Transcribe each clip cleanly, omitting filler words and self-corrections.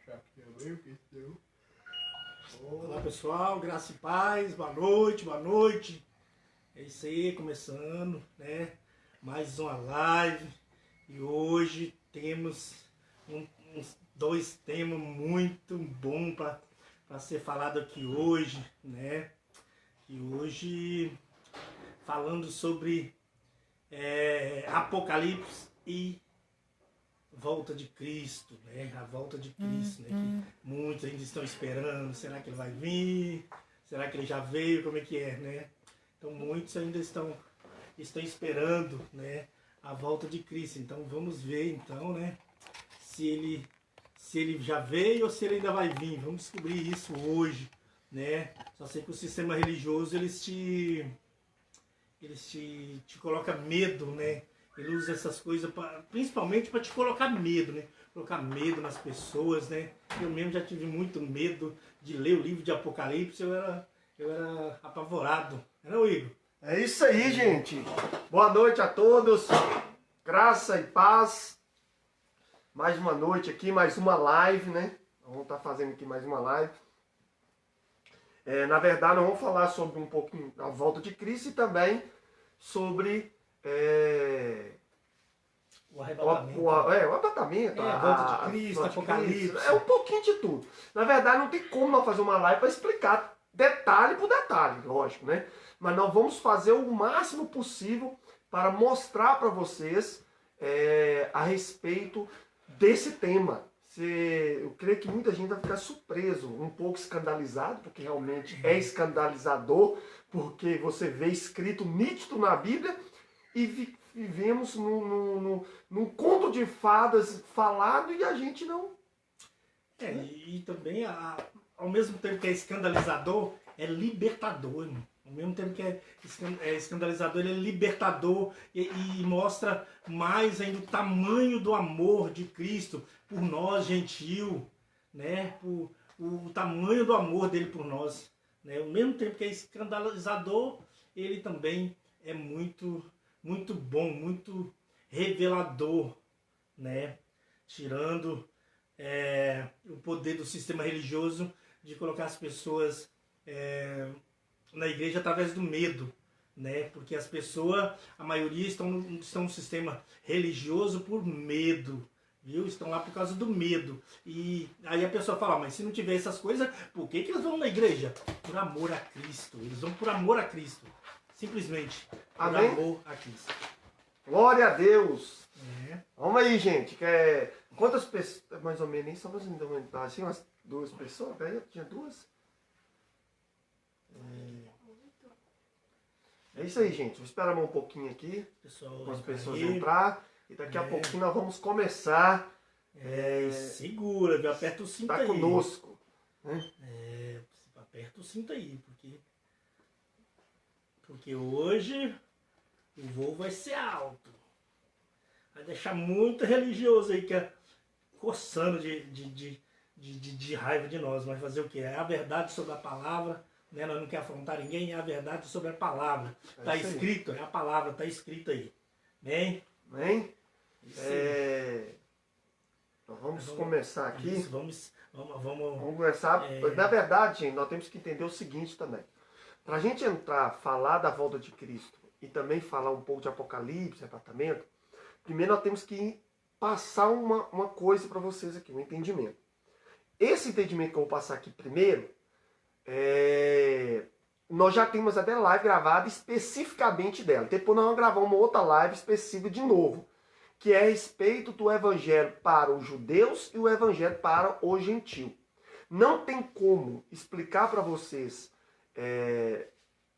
achar que é eu que deu. Olá pessoal, graça e paz, boa noite, boa noite. É isso aí, começando, né? Mais uma live. E hoje temos dois temas muito bons para ser falado aqui hoje, né? E hoje falando sobre Apocalipse e volta de Cristo, né? A volta de Cristo, né? Que muitos ainda estão esperando. Será que ele vai vir? Será que ele já veio? Como é que é, né? Então muitos ainda estão esperando, né? A volta de Cristo. Então vamos ver, então, né? Se ele já veio ou se ele ainda vai vir. Vamos descobrir isso hoje, né? Só sei que o sistema religioso eles te coloca medo, né? Ele usa essas coisas principalmente para te colocar medo, né? Colocar medo nas pessoas, né? Eu mesmo já tive muito medo de ler o livro de Apocalipse, eu era apavorado. Era o Igor. É isso aí, gente. Boa noite a todos. Graça e paz. Mais uma noite aqui, mais uma live, né? Vamos estar fazendo aqui mais uma live. Na verdade, nós vamos falar sobre um pouquinho da volta de Cristo e também sobre O arrebatamento. o arrebatamento, a volta de Cristo, Apocalipse. É um pouquinho de tudo. Na verdade, não tem como nós fazer uma live para explicar detalhe por detalhe, lógico, né? Mas nós vamos fazer o máximo possível para mostrar para vocês a respeito desse tema. Eu creio que muita gente vai ficar surpreso, um pouco escandalizado, porque realmente é escandalizador, porque você vê escrito nítido na Bíblia e vivemos num conto de fadas falado e a gente não... E também, ao mesmo tempo que é escandalizador, é libertador, irmão. Ao mesmo tempo que é escandalizador, ele é libertador e mostra mais ainda o tamanho do amor de Cristo por nós, gentil, né? O tamanho do amor dele por nós. Né? Ao mesmo tempo que é escandalizador, ele também é muito, muito bom, muito revelador, né? Tirando o poder do sistema religioso de colocar as pessoas na igreja através do medo, né? Porque as pessoas, a maioria estão no sistema religioso por medo, viu? Estão lá por causa do medo. E aí a pessoa fala, mas se não tiver essas coisas, por que eles vão na igreja? Por amor a Cristo. Eles vão por amor a Cristo. Simplesmente. Por Amém? amor a Cristo. Glória a Deus! Vamos aí, gente. Quantas pessoas, mais ou menos, só para você aumentar, assim, umas 2 pessoas? Aí tinha 2? É isso aí, gente. Vou esperar um pouquinho aqui para as pessoas entrar. E daqui a pouquinho nós vamos começar. Segura, viu? Aperta o cinto aí. Tá conosco. Né? Aperta o cinto aí, porque hoje o voo vai ser alto. Vai deixar muito religioso aí, que é coçando de raiva de nós. Mas fazer o quê? É a verdade sobre a palavra. Né? Nós não queremos afrontar ninguém, é a verdade sobre a palavra. Está escrito, é a palavra, está escrita aí. Amém? Amém? Nós vamos começar aqui. Isso, vamos começar. Na verdade, gente, nós temos que entender o seguinte também. Para a gente entrar, falar da volta de Cristo e também falar um pouco de Apocalipse, arrebatamento, primeiro nós temos que passar uma coisa para vocês aqui, um entendimento. Esse entendimento que eu vou passar aqui primeiro, nós já temos até live gravada especificamente dela. Depois nós vamos gravar uma outra live específica de novo, que é a respeito do evangelho para os judeus e o evangelho para o gentil. Não tem como explicar para vocês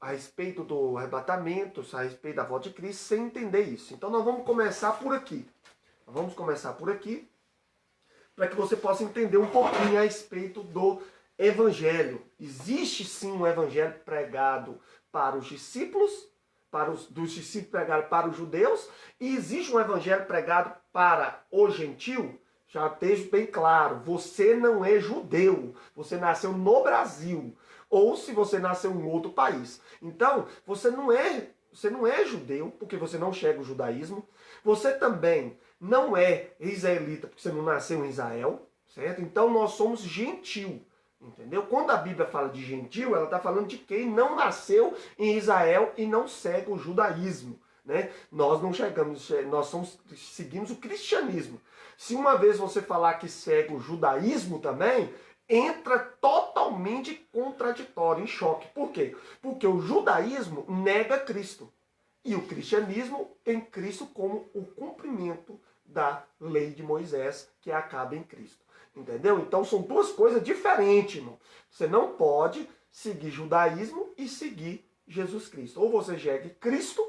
a respeito do arrebatamento, a respeito da volta de Cristo, sem entender isso. Então nós vamos começar por aqui. Para que você possa entender um pouquinho a respeito do evangelho. Existe sim um evangelho pregado para os discípulos, dos discípulos pregados para os judeus, e existe um evangelho pregado para o gentil. Já esteja bem claro, você não é judeu, você nasceu no Brasil, ou se você nasceu em outro país. Então, você não é judeu, porque você não chega ao judaísmo, você também não é israelita, porque você não nasceu em Israel, certo? Então nós somos gentil, entendeu? Quando a Bíblia fala de gentil, ela está falando de quem não nasceu em Israel e não segue o judaísmo, né? Nós não chegamos, seguimos o cristianismo. Se uma vez você falar que segue o judaísmo também, entra totalmente contraditório, em choque. Por quê? Porque o judaísmo nega Cristo. E o cristianismo tem Cristo como o cumprimento da lei de Moisés, que acaba em Cristo. Entendeu? Então são duas coisas diferentes, irmão. Você não pode seguir judaísmo e seguir Jesus Cristo. Ou você segue Cristo,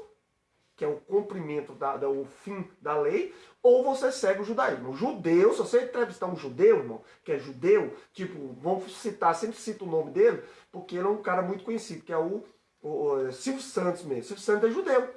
que é o cumprimento, o fim da lei, ou você segue o judaísmo. O judeu, se você entrevistar um judeu, irmão, que é judeu, tipo, vamos citar, sempre cito o nome dele, porque ele é um cara muito conhecido, que é o Silvio Santos mesmo. Silvio Santos é judeu.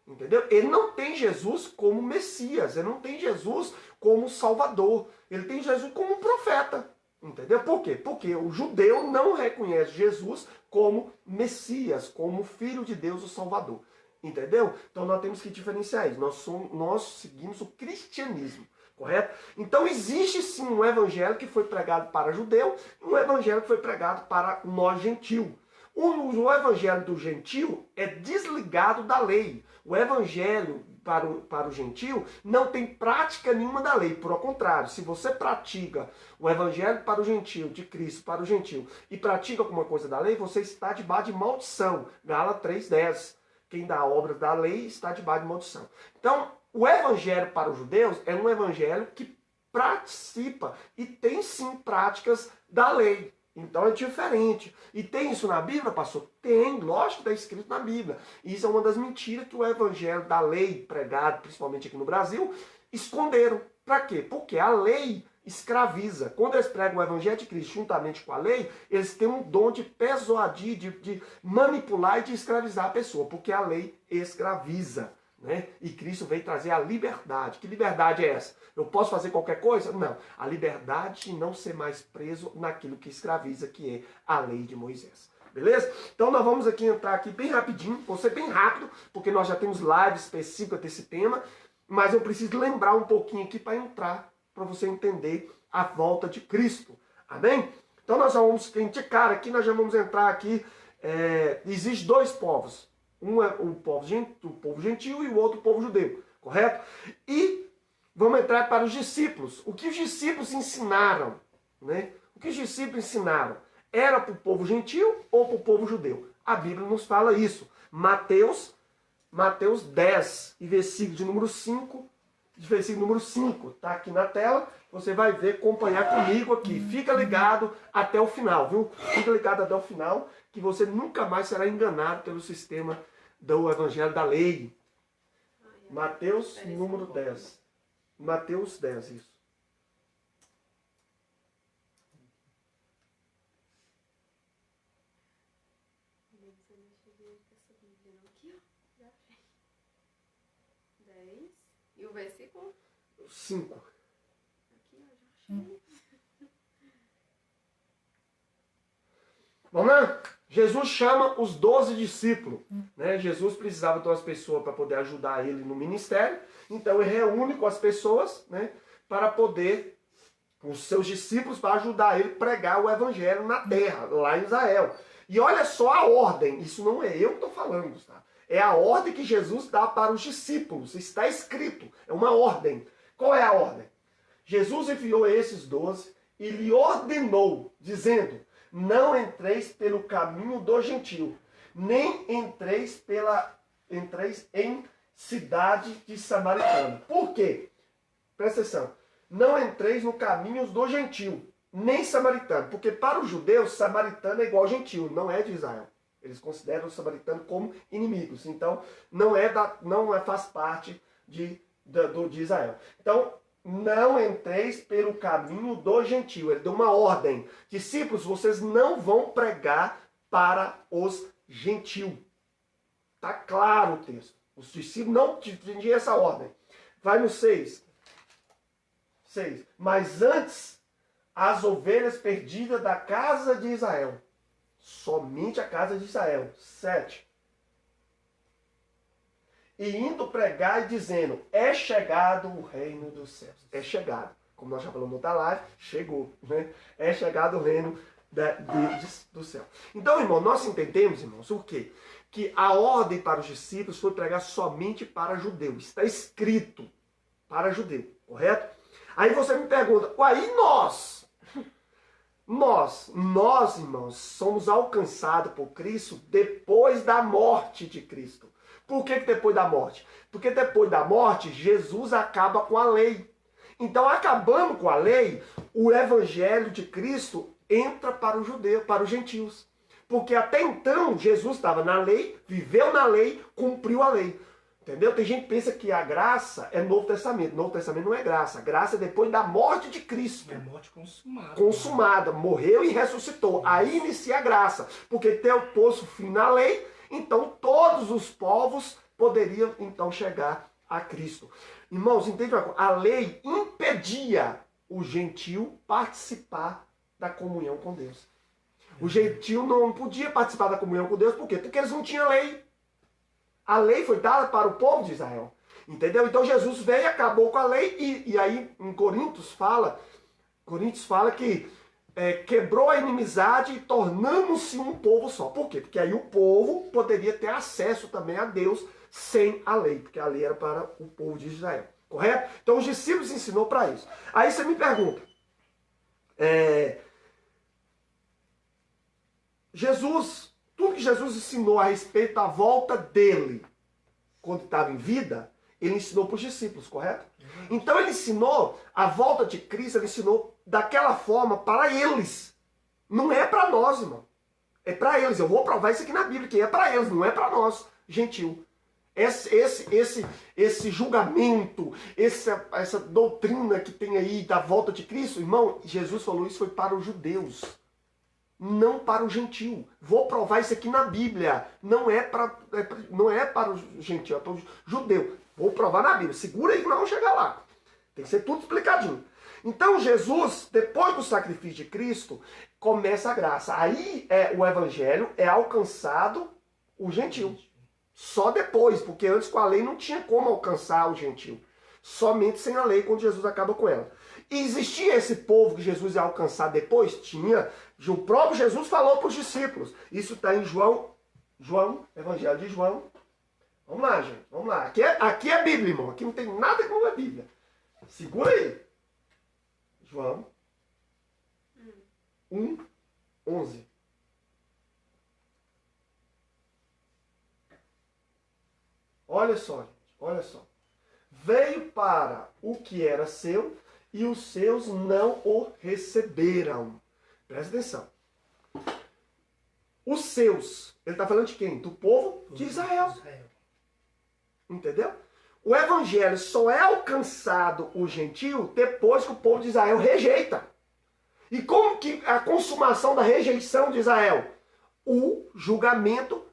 Entendeu? Ele não tem Jesus como Messias, ele não tem Jesus como Salvador, ele tem Jesus como profeta. Entendeu? Por quê? Porque o judeu não reconhece Jesus como Messias, como Filho de Deus, o Salvador. Entendeu? Então nós temos que diferenciar isso. Nós seguimos o cristianismo, correto? Então existe sim um evangelho que foi pregado para judeu e um evangelho que foi pregado para nós gentil. O evangelho do gentil é desligado da lei. O evangelho para o gentil não tem prática nenhuma da lei. Por ao contrário, se você pratica o evangelho para o gentil, de Cristo para o gentil, e pratica alguma coisa da lei, você está debaixo de maldição. Gálatas 3:10. Quem dá obras da lei está debaixo de maldição. Então, o evangelho para os judeus é um evangelho que participa e tem sim práticas da lei. Então é diferente. E tem isso na Bíblia, pastor? Tem, lógico que está escrito na Bíblia. E isso é uma das mentiras que o evangelho da lei, pregado principalmente aqui no Brasil, esconderam. Para quê? Porque a lei escraviza. Quando eles pregam o evangelho de Cristo juntamente com a lei, eles têm um dom de persuadir, de manipular e de escravizar a pessoa, porque a lei escraviza. Né? E Cristo veio trazer a liberdade. Que liberdade é essa? Eu posso fazer qualquer coisa? Não. A liberdade de não ser mais preso naquilo que escraviza, que é a lei de Moisés. Beleza? Então nós vamos aqui entrar aqui bem rapidinho, vou ser bem rápido, porque nós já temos lives específicas desse tema, mas eu preciso lembrar um pouquinho aqui para entrar, para você entender a volta de Cristo. Amém? Então nós já vamos, de cara aqui, nós já vamos entrar aqui, existem dois povos. Um é o povo gentil e o outro o povo judeu, correto? E vamos entrar para os discípulos. O que os discípulos ensinaram, né? O que os discípulos ensinaram? Era para o povo gentil ou para o povo judeu? A Bíblia nos fala isso. Mateus 10, e versículo de número 5, tá aqui na tela, você vai ver, acompanhar comigo aqui. Fica ligado até o final, viu? Fica ligado até o final, que você nunca mais será enganado pelo sistema do Evangelho da Lei. Mateus número 10. Mateus 10, isso. E o versículo? 5. Aqui, eu já achei. Vamos lá? Jesus chama os 12 discípulos. Né? Jesus precisava de umas pessoas para poder ajudar ele no ministério. Então ele reúne com as pessoas, né, para poder, os seus discípulos, para ajudar ele a pregar o evangelho na terra, lá em Israel. E olha só a ordem. Isso não é eu que estou falando, tá? É a ordem que Jesus dá para os discípulos. Está escrito. É uma ordem. Qual é a ordem? Jesus enviou esses 12 e lhe ordenou, dizendo: não entreis pelo caminho do gentio, nem entreis em cidade de samaritano. Por quê? Presta atenção. Não entreis no caminho do gentio, nem samaritano. Porque para os judeus, samaritano é igual gentio, não é de Israel. Eles consideram os samaritanos como inimigos. Então, não faz parte de Israel. Então, não entreis pelo caminho do gentio. Ele deu uma ordem. Discípulos, vocês não vão pregar para os gentios. Está claro o texto. Os discípulos não tinham essa ordem. Vai no 6. 6. Mas antes, as ovelhas perdidas da casa de Israel. Somente a casa de Israel. 7. E indo pregar e dizendo: é chegado o reino dos céus. É chegado. como nós já falamos no outra live, chegou, né? É chegado o reino do céu. Então, irmão, nós entendemos, irmãos, o quê? Que a ordem para os discípulos foi pregar somente para judeus. Está escrito para judeu, correto? Aí você me pergunta, e nós? Nós, irmãos, somos alcançados por Cristo depois da morte de Cristo. Por que depois da morte? Porque depois da morte, Jesus acaba com a lei. Então, acabando com a lei, o evangelho de Cristo entra para o judeu, para os gentios. Porque até então, Jesus estava na lei, viveu na lei, cumpriu a lei. Entendeu? Tem gente que pensa que a graça é Novo Testamento. Novo Testamento não é graça. A graça é depois da morte de Cristo. É morte consumada. Consumada. Morreu e ressuscitou. Aí inicia a graça. Porque teu posto fim na lei, então todos os povos poderiam então chegar a Cristo. Irmãos, entende uma coisa? A lei impedia o gentio participar da comunhão com Deus. O gentio não podia participar da comunhão com Deus, por quê? Porque eles não tinham lei. A lei foi dada para o povo de Israel. Entendeu? Então Jesus veio e acabou com a lei. E aí em Coríntios fala que quebrou a inimizade e tornamos-se um povo só. Por quê? Porque aí o povo poderia ter acesso também a Deus sem a lei. Porque a lei era para o povo de Israel. Correto? Então os discípulos ensinou para isso. Aí você me pergunta. Tudo que Jesus ensinou a respeito da volta dele, quando estava em vida, ele ensinou para os discípulos, correto? Então ele ensinou a volta de Cristo, ele ensinou daquela forma para eles. Não é para nós, irmão. É para eles. Eu vou provar isso aqui na Bíblia, que é para eles, não é para nós, gentil. Esse julgamento, essa doutrina que tem aí da volta de Cristo, irmão, Jesus falou isso foi para os judeus. Não para o gentil. Vou provar isso aqui na Bíblia. Não é para o gentil, é para o judeu. Vou provar na Bíblia. Segura aí que nós vamos chegar lá. Tem que ser tudo explicadinho. Então Jesus, depois do sacrifício de Cristo, começa a graça. Aí o evangelho é alcançado o gentil. Só depois, porque antes com a lei não tinha como alcançar o gentil. Somente sem a lei, quando Jesus acaba com ela. E existia esse povo que Jesus ia alcançar depois? Tinha. O próprio Jesus falou para os discípulos. Isso está em João, Evangelho de João. Vamos lá, gente. Vamos lá. Aqui é Bíblia, irmão. Aqui não tem nada que não é Bíblia. Segura aí. João 1:11. Olha só, gente. Olha só. Veio para o que era seu e os seus não o receberam. Presta atenção. Os seus, ele está falando de quem? Do povo de Israel. Entendeu? O evangelho só é alcançado o gentio depois que o povo de Israel rejeita. E como que a consumação da rejeição de Israel? O julgamento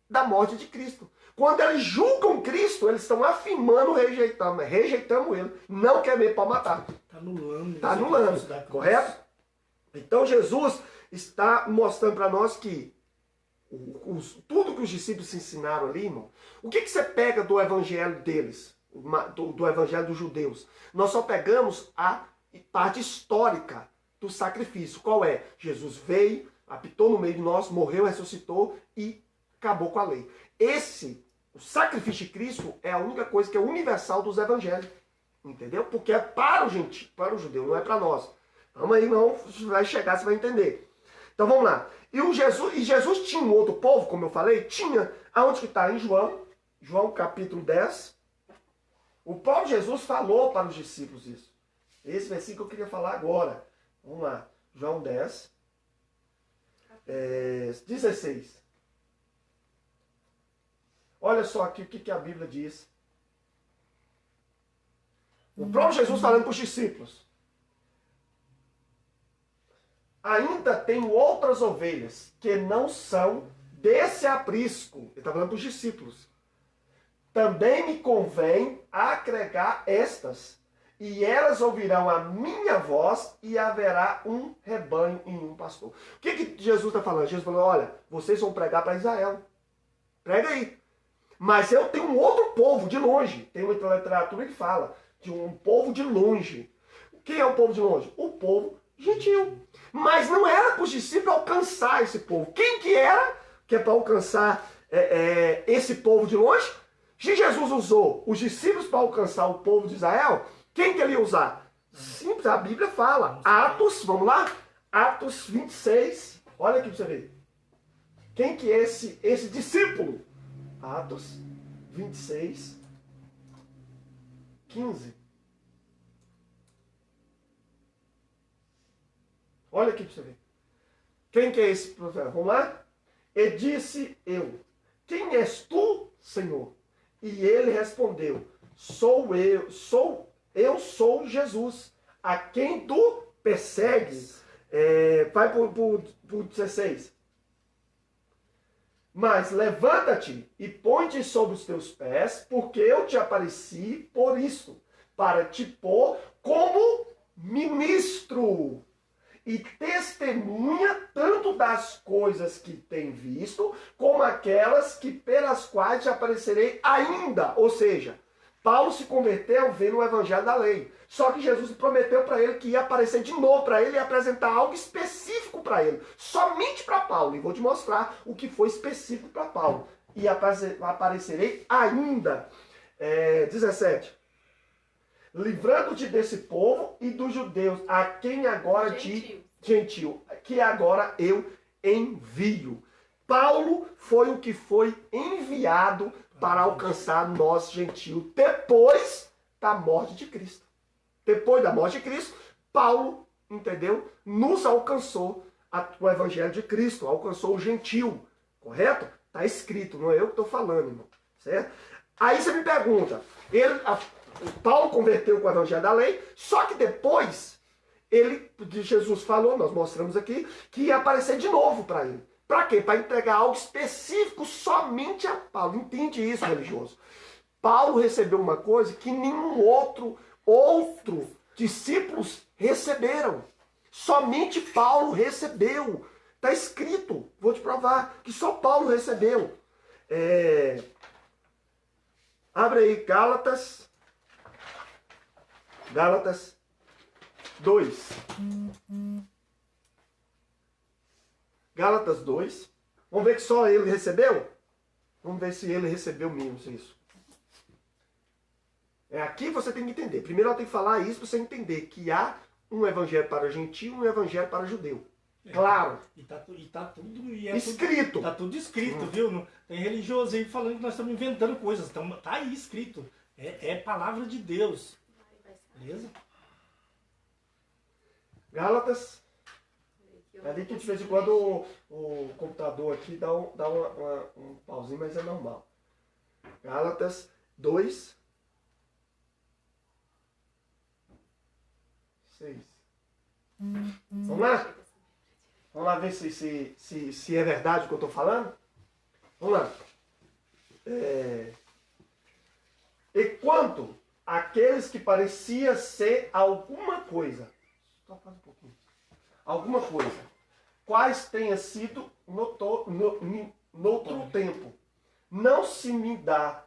da morte de Cristo. Quando eles julgam Cristo, eles estão afirmando rejeitamos ele. Não quer ver para matar. Está anulando. Está anulando, correto? Então Jesus está mostrando para nós que tudo que os discípulos ensinaram ali, irmão, o que você pega do evangelho deles, do evangelho dos judeus? Nós só pegamos a parte histórica do sacrifício. Qual é? Jesus veio, habitou no meio de nós, morreu, ressuscitou e acabou com a lei. O sacrifício de Cristo é a única coisa que é universal dos evangelhos. Entendeu? Porque é para o gentio, para o judeu, não é para nós. Vamos aí, não vai chegar, você vai entender. Então vamos lá. E Jesus tinha um outro povo, como eu falei? Tinha. Aonde que está? Em João capítulo 10. O próprio Jesus falou para os discípulos isso. Esse versículo que eu queria falar agora. Vamos lá. João 10. 16. Olha só aqui o que a Bíblia diz. O próprio Jesus falando para os discípulos. Ainda tenho outras ovelhas que não são desse aprisco. Ele está falando para os discípulos. Também me convém agregar estas. E elas ouvirão a minha voz e haverá um rebanho e um pastor. O que Jesus está falando? Jesus falou, olha, vocês vão pregar para Israel. Prega aí. Mas eu tenho um outro povo de longe. Tem uma literatura que fala de um povo de longe. Quem é o povo de longe? O povo gentil. Mas não era para os discípulos alcançar esse povo. Quem que era que é para alcançar esse povo de longe? Se Jesus usou os discípulos para alcançar o povo de Israel, quem que ele ia usar? Simples, a Bíblia fala. Atos, vamos lá? Atos 26. Olha aqui para você ver. Quem que é esse discípulo? Atos 26, 15. Olha aqui para você ver. Quem que é esse profeta? Vamos lá? E disse eu, quem és tu, Senhor? E ele respondeu, eu sou Jesus, a quem tu persegues. Vai para o 16. Mas levanta-te e põe-te sobre os teus pés, porque eu te apareci por isso, para te pôr como ministro e testemunha tanto das coisas que tem visto, como aquelas que pelas quais te aparecerei ainda. Ou seja, Paulo se converteu vendo o evangelho da lei. Só que Jesus prometeu para ele que ia aparecer de novo para ele e apresentar algo específico para ele. Somente para Paulo. E vou te mostrar o que foi específico para Paulo. E aparecerei ainda. 17. Livrando-te desse povo e dos judeus, a quem agora gentil, que agora eu envio. Paulo foi o que foi enviado para alcançar nós gentios depois da morte de Cristo. Depois da morte de Cristo, Paulo, entendeu? Nos alcançou o evangelho de Cristo, alcançou o gentil, correto? Está escrito, não é eu que estou falando, irmão, certo? Aí você me pergunta, Paulo converteu com o evangelho da lei, só que depois, Jesus falou, nós mostramos aqui, que ia aparecer de novo para ele. Para quê? Para entregar algo específico somente a Paulo. Entende isso, religioso? Paulo recebeu uma coisa que nenhum outro discípulos receberam. Somente Paulo recebeu. Está escrito, vou te provar, que só Paulo recebeu. Abre aí Gálatas 2. Gálatas 2. Vamos ver que só ele recebeu? Vamos ver se ele recebeu mesmo isso. Aqui você tem que entender. Primeiro eu tenho que falar isso para você entender que há um evangelho para gentil e um evangelho para judeu. Claro. E tá tudo escrito. Tá tudo escrito, viu? Não, tem religioso aí falando que nós estamos inventando coisas. Tá aí escrito. É palavra de Deus. Beleza? Gálatas. Ali que de vez em quando o computador aqui dá um pauzinho, mas é normal. Gálatas 2, 6. Vamos lá? Vamos lá ver se é verdade o que eu estou falando? Vamos lá. E quanto àqueles que parecia ser alguma coisa. Só faz um pouquinho. Alguma coisa. Quais tenha sido noutro tempo. Não se me dá.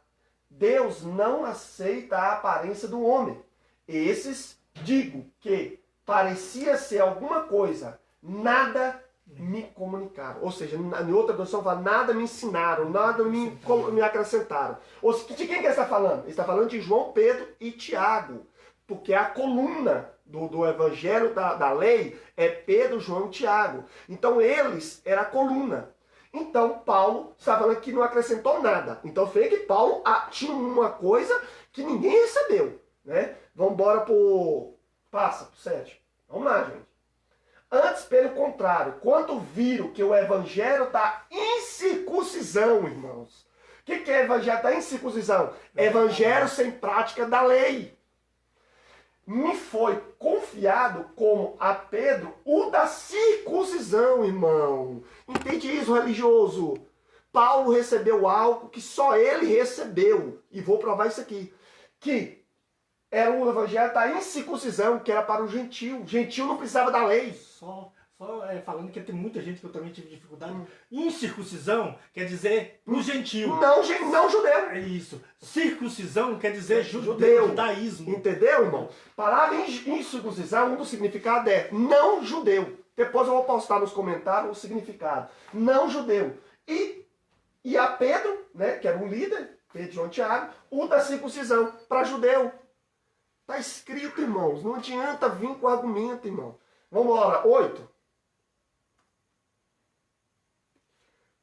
Deus não aceita a aparência do homem. Esses, digo que parecia ser alguma coisa, nada me comunicaram. Ou seja, em outra tradução fala, nada me ensinaram, nada me acrescentaram. Ou seja, de quem que ele está falando? Ele está falando de João, Pedro e Tiago. Porque a coluna do evangelho da lei é Pedro, João e Tiago. Então eles eram a coluna. Então Paulo está falando que não acrescentou nada. Então foi que Paulo tinha uma coisa que ninguém recebeu. Né? Vamos embora Passa pro 7. Vamos lá, gente. Antes, pelo contrário, quando viram que o evangelho da incircuncisão, irmãos. O que é evangelho da incircuncisão? Evangelho sem prática da lei. Me foi confiado como a Pedro o da circuncisão, irmão. Entende isso, religioso? Paulo recebeu algo que só ele recebeu. E vou provar isso aqui. Que era o evangelho da incircuncisão, que era para o gentil. O gentil não precisava da lei. Só falando que tem muita gente que eu também tive dificuldade. Incircuncisão quer dizer pro gentil. Não judeu. É isso. Circuncisão quer dizer Judeu. judaísmo. Entendeu, irmão? Palavra incircuncisão, um dos significados é não judeu. Depois eu vou postar nos comentários o significado. Não judeu. E a Pedro, né, que era um líder, Pedro, João, Tiago, o da circuncisão, para judeu. Está escrito, irmãos. Não adianta vir com argumento, irmão. Vamos lá, 8.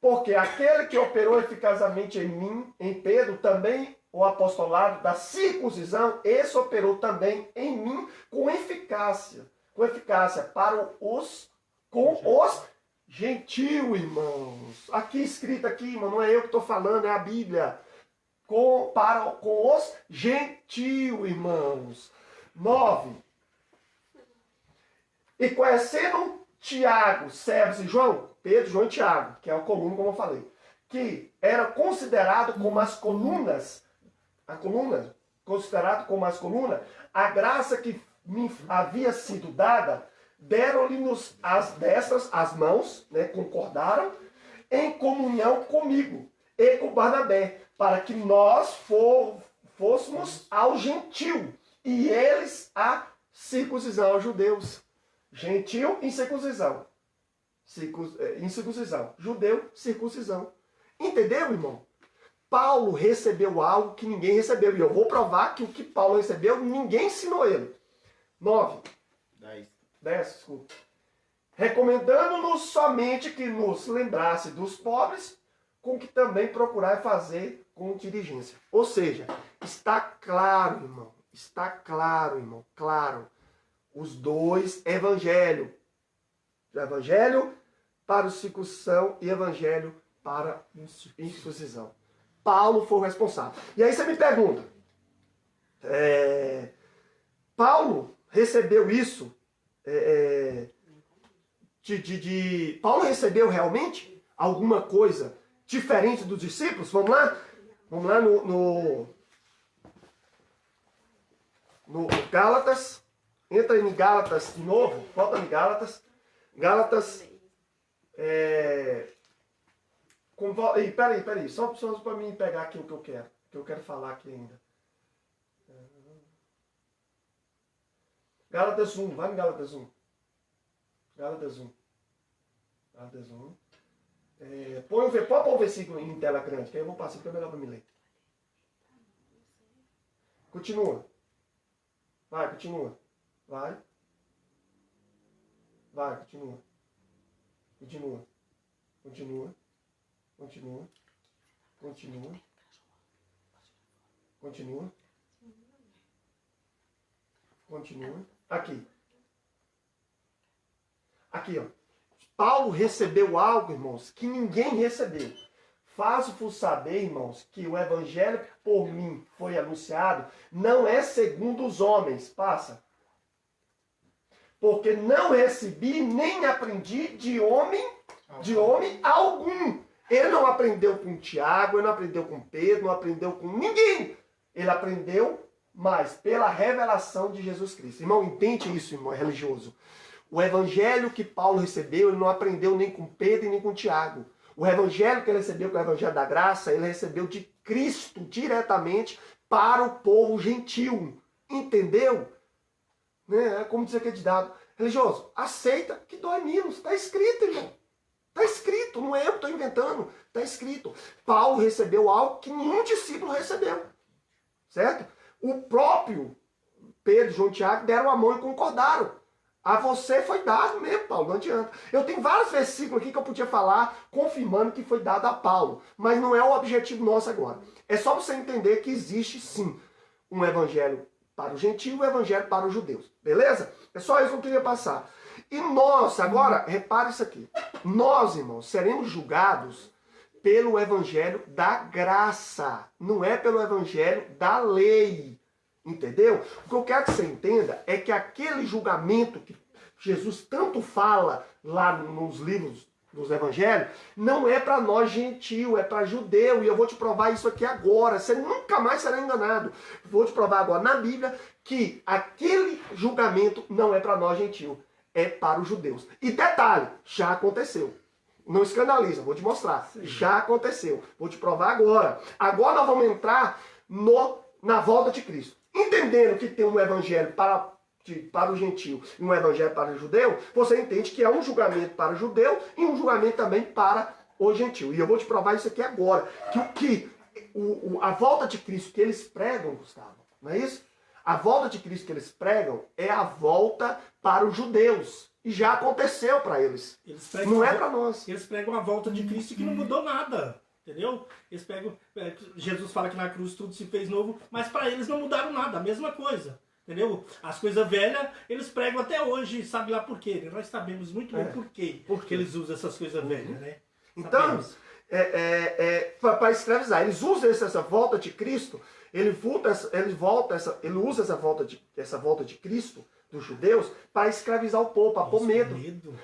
Porque aquele que operou eficazmente em mim, em Pedro, também o apostolado da circuncisão, esse operou também em mim com eficácia. Com eficácia com os gentios, irmãos. Aqui escrito aqui, irmão, não é eu que estou falando, é a Bíblia. Com os gentios, irmãos. 9. E conhecendo Tiago, servos e João, Pedro, João e Tiago, que é a coluna, como eu falei, que era considerado como as colunas, considerado como as colunas, a graça que me havia sido dada, deram-lhe as destas, as mãos, né, concordaram, em comunhão comigo e com Barnabé, para que nós fôssemos ao gentil, e eles a circuncisão, aos judeus. Gentil, incircuncisão. Incircuncisão. Judeu, circuncisão. Entendeu, irmão? Paulo recebeu algo que ninguém recebeu. E eu vou provar que o que Paulo recebeu, ninguém ensinou ele. 9. 10, desculpa. Recomendando-nos somente que nos lembrasse dos pobres, com que também procurar fazer com diligência. Ou seja, está claro, irmão. Está claro, irmão. Claro. Os dois evangelhos. Evangelho para o circuncisão e evangelho para a incircuncisão. Paulo foi o responsável. E aí você me pergunta, Paulo recebeu isso Paulo recebeu realmente alguma coisa diferente dos discípulos? Vamos lá? Vamos lá no Gálatas. Entra em Gálatas de novo. Volta em Gálatas. Gálatas. Peraí. Só para mim pegar aqui o que eu quero. Que eu quero falar aqui ainda. Gálatas 1. Vai em Gálatas 1. Gálatas 1. Gálatas 1. Pode pôr o versículo em tela grande, que aí eu vou passar, porque é melhor para me ler. Continua. Vai, continua. Vai. Vai, continua. Continua. Continua. Continua. Continua. Continua. Continua. Aqui. Aqui, ó. Paulo recebeu algo, irmãos, que ninguém recebeu. Faço-vos saber, irmãos, que o evangelho que por mim foi anunciado não é segundo os homens. Passa. Porque não recebi nem aprendi de homem algum. Ele não aprendeu com Tiago, ele não aprendeu com Pedro, não aprendeu com ninguém. Ele aprendeu mais pela revelação de Jesus Cristo. Irmão, entende isso, irmão, é religioso. O evangelho que Paulo recebeu, ele não aprendeu nem com Pedro e nem com Tiago. O evangelho que ele recebeu, que é o evangelho da graça, ele recebeu de Cristo diretamente para o povo gentil. Entendeu? Né? É como dizer que é de dado. Religioso, aceita que dói menos. Está escrito, irmão. Está escrito, não é eu que estou inventando. Está escrito. Paulo recebeu algo que nenhum discípulo recebeu. Certo? O próprio Pedro, João e Tiago deram a mão e concordaram. A você foi dado mesmo, Paulo, não adianta. Eu tenho vários versículos aqui que eu podia falar confirmando que foi dado a Paulo. Mas não é o objetivo nosso agora. É só você entender que existe sim um evangelho para o gentio e um evangelho para os judeus. Beleza? É só isso que eu queria passar. E nós, agora, repare isso aqui. Nós, irmãos, seremos julgados pelo evangelho da graça. Não é pelo evangelho da lei. Entendeu? O que eu quero que você entenda é que aquele julgamento que Jesus tanto fala lá nos livros dos evangelhos, não é para nós gentio, é para judeu. E eu vou te provar isso aqui agora. Você nunca mais será enganado. Vou te provar agora na Bíblia que aquele julgamento não é para nós gentio. é para os judeus. E detalhe, já aconteceu. Não escandaliza, vou te mostrar. Sim. Já aconteceu. Vou te provar agora. Agora nós vamos entrar na volta de Cristo. Entendendo que tem um evangelho para o gentio e um evangelho para o judeu, você entende que é um julgamento para o judeu e um julgamento também para o gentio. E eu vou te provar isso aqui agora. A volta de Cristo que eles pregam, Gustavo, não é isso? A volta de Cristo que eles pregam é a volta para os judeus. E já aconteceu para eles. Não é para nós. Eles pregam a volta de Cristo que não mudou nada. Entendeu? Eles pegam. Jesus fala que na cruz tudo se fez novo, mas para eles não mudaram nada, a mesma coisa. Entendeu? As coisas velhas, eles pregam até hoje, sabe lá por quê? Nós sabemos muito bem por quê. Porque eles usam essas coisas velhas, né? Então, para escravizar, eles usam essa volta de Cristo, ele usa essa volta de Cristo dos judeus para escravizar o povo, para pôr medo.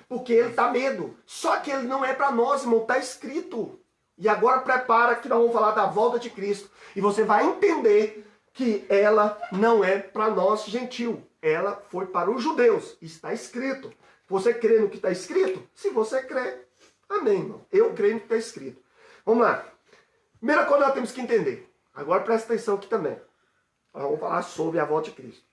Porque ele está medo. Só que ele não é para nós, irmão, está escrito. E agora prepara que nós vamos falar da volta de Cristo. E você vai entender que ela não é para nós gentil. Ela foi para os judeus. Está escrito. Você crê no que está escrito? Se você crê, amém, irmão. Eu creio no que está escrito. Vamos lá. Primeira coisa nós temos que entender. Agora presta atenção aqui também. Nós vamos falar sobre a volta de Cristo.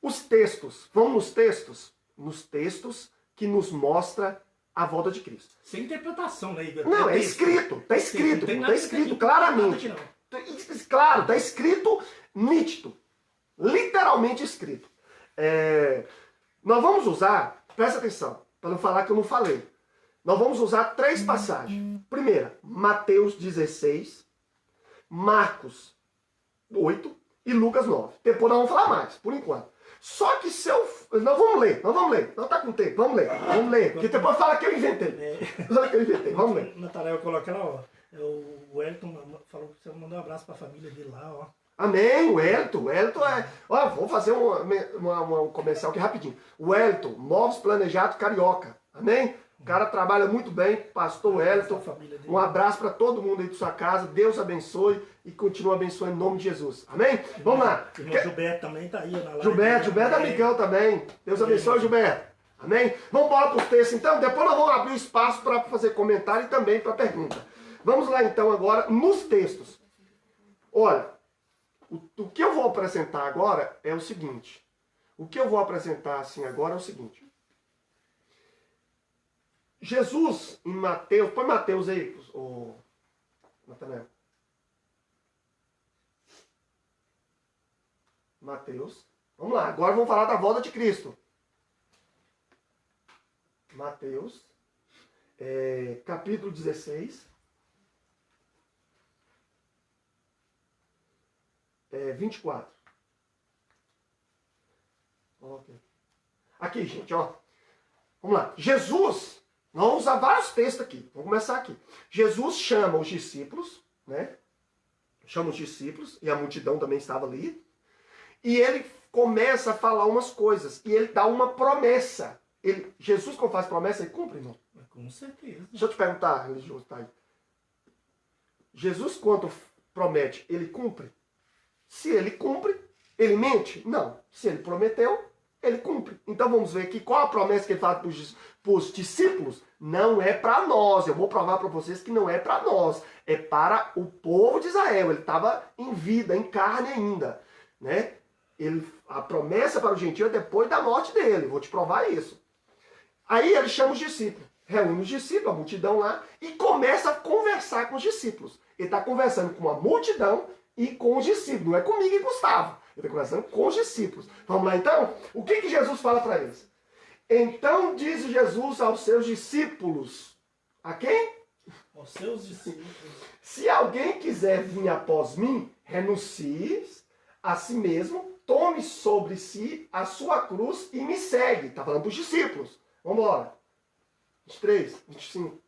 Os textos. Vamos nos textos? Nos textos que nos mostra a volta de Cristo. Sem interpretação, né, Igor? Não, é escrito. Está escrito. Está escrito claramente. Claro, está escrito nítido. Literalmente escrito. Nós vamos usar, presta atenção, para não falar que eu não falei. Nós vamos usar 3 passagens. Primeira, Mateus 16, Marcos 8 e Lucas 9. Depois nós vamos falar mais, por enquanto. Só que se eu... Nós vamos ler. Não tá com tempo, vamos ler. Porque depois fala que eu inventei. Fala que eu inventei, vamos ler. Natanael coloca lá, ó. O Elton falou que você mandou um abraço para a família dele lá, ó. Amém, o Elton é... Ó, vou fazer um comercial aqui rapidinho. O Elton, Móveis Planejados Carioca. Amém? O cara trabalha muito bem, pastor Elton. Um abraço para todo mundo aí de sua casa. Deus abençoe e continue abençoando em nome de Jesus. Amém? Vamos lá. O irmão Gilberto também tá aí na live. Gilberto é amigão também. Deus abençoe, Gilberto. Amém? Vamos embora para os textos então. Depois nós vamos abrir o espaço para fazer comentário e também para pergunta. Vamos lá então agora nos textos. Olha, o que eu vou apresentar agora é o seguinte. O que eu vou apresentar assim agora é o seguinte. Jesus, em Mateus... Põe Mateus aí, ô Natanael. Mateus. Vamos lá, agora vamos falar da volta de Cristo. Mateus, capítulo 16. 24. Okay. Aqui, gente, ó. Vamos lá. Jesus... Nós vamos usar vários textos aqui. Vamos começar aqui. Jesus chama os discípulos, né? Chama os discípulos, e a multidão também estava ali. E ele começa a falar umas coisas. E ele dá uma promessa. Jesus, quando faz promessa, ele cumpre, irmão? Com certeza. Deixa eu te perguntar, religioso, tá aí. Jesus, quando promete, ele cumpre? Se ele cumpre, ele mente? Não. Se ele prometeu, ele cumpre. Então vamos ver aqui qual a promessa que ele faz para os discípulos. Não é para nós. Eu vou provar para vocês que não é para nós. É para o povo de Israel. Ele estava em vida, em carne ainda. Né? A promessa para o gentio é depois da morte dele. Vou te provar isso. Aí ele chama os discípulos. Reúne os discípulos, a multidão lá, e começa a conversar com os discípulos. Ele está conversando com a multidão e com os discípulos. Não é comigo e Gustavo. Ele está conversando com os discípulos. Vamos lá então? O que Jesus fala para eles? Então diz Jesus aos seus discípulos. A quem? Aos seus discípulos. Se alguém quiser vir após mim, renuncie a si mesmo, tome sobre si a sua cruz e me segue. Está falando para os discípulos. Vamos embora. 23, 25.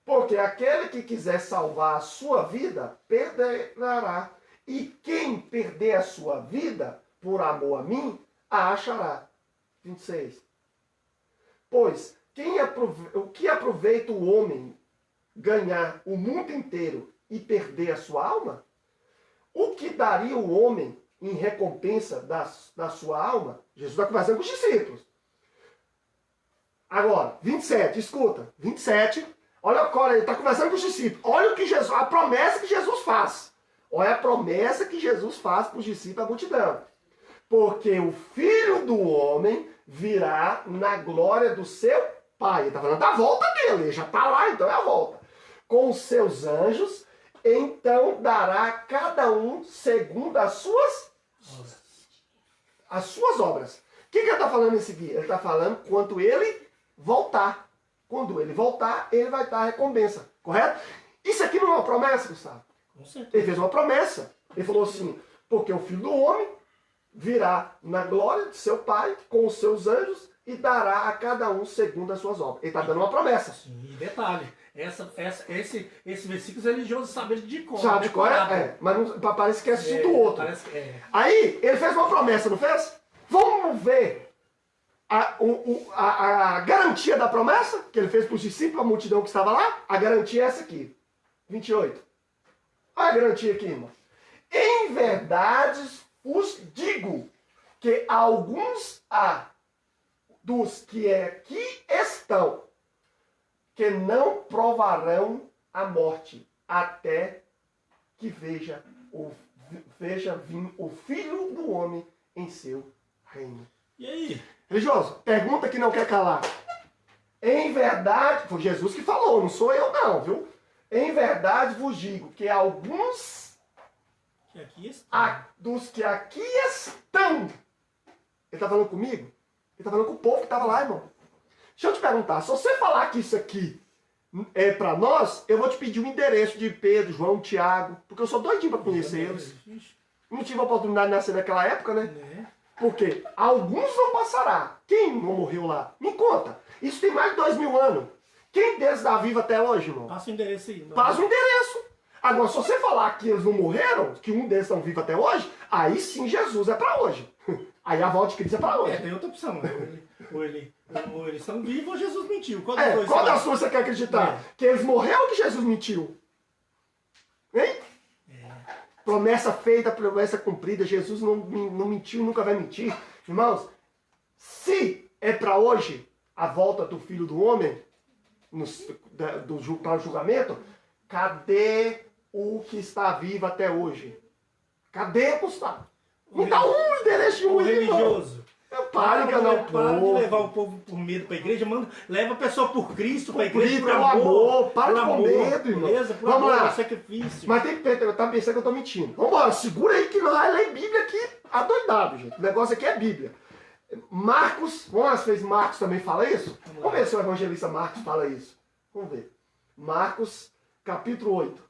Porque aquele que quiser salvar a sua vida, perderá. E quem perder a sua vida, por amor a mim, a achará. 26. Pois, o que aproveita o homem ganhar o mundo inteiro e perder a sua alma? O que daria o homem em recompensa da sua alma? Jesus está conversando com os discípulos. Agora, 27, escuta. 27. Olha, ele está conversando com os discípulos. Olha o que Jesus, a promessa que Jesus faz. Olha a promessa que Jesus faz para os discípulos da multidão. Porque o Filho do Homem virá na glória do seu Pai. Ele está falando da volta dele. Ele já está lá, então é a volta. Com os seus anjos, então dará a cada um segundo as suas obras. O que ele está falando nesse dia? Ele está falando quando ele voltar. Quando ele voltar, ele vai dar a recompensa. Correto? Isso aqui não é uma promessa, Gustavo? Com certeza. Ele fez uma promessa. Ele falou assim, porque o Filho do Homem virá na glória de seu Pai com os seus anjos e dará a cada um segundo as suas obras. Ele está dando uma promessa. Sim, e detalhe, esse versículo religioso sabe de cor. Sabe qual é? Mas não, parece que é assunto do outro. Parece, Aí, ele fez uma promessa, não fez? Vamos ver a garantia da promessa que ele fez para os discípulos, a multidão que estava lá. A garantia é essa aqui. 28. Olha a garantia aqui, irmão. Em verdade os digo que alguns dos que aqui estão que não provarão a morte até que veja vir o Filho do Homem em seu reino. E aí? Religioso, pergunta que não quer calar. Em verdade, foi Jesus que falou, não sou eu não, viu? Em verdade vos digo que alguns Que aqui está. dos que aqui estão. Ele está falando comigo? Ele está falando com o povo que estava lá, irmão. Deixa eu te perguntar, se você falar que isso aqui é para nós, eu vou te pedir o endereço de Pedro, João, Tiago, porque eu sou doidinho para conhecer eles. Não tive a oportunidade de nascer naquela época, né? Porque alguns não passará. Quem não morreu lá? Me conta. Isso tem mais de 2000 anos. Quem deles está vivo até hoje, irmão? Passa o endereço aí. Passa o endereço. Agora, se você falar que eles não morreram, que um deles estão vivos até hoje, aí sim Jesus é para hoje. Aí a volta de Cristo é para hoje. Tem outra opção. Ou eles estão vivos ou Jesus mentiu. Qual das duas você quer acreditar? Que eles morreram ou que Jesus mentiu? Hein? Promessa feita, promessa cumprida. Jesus não mentiu e nunca vai mentir. Irmãos, se é para hoje a volta do Filho do Homem para o julgamento, cadê o que está vivo até hoje? Cadê, Gustavo? Me dá um endereço de um religioso. Para de levar o povo por medo para a igreja, leva a pessoa por Cristo para a igreja, por amor. Para de com medo, irmão. Beleza? Por Vamos amor, lá. Sacrifício. Mas tem que eu tava pensando que eu tô mentindo. Vamos embora, segura aí que nós vamos ler Bíblia aqui adoidado, gente. O negócio aqui é Bíblia. Marcos, vamos lá, se Marcos também fala isso? Vamos ver se o evangelista Marcos fala isso. Vamos ver. Marcos, capítulo 8.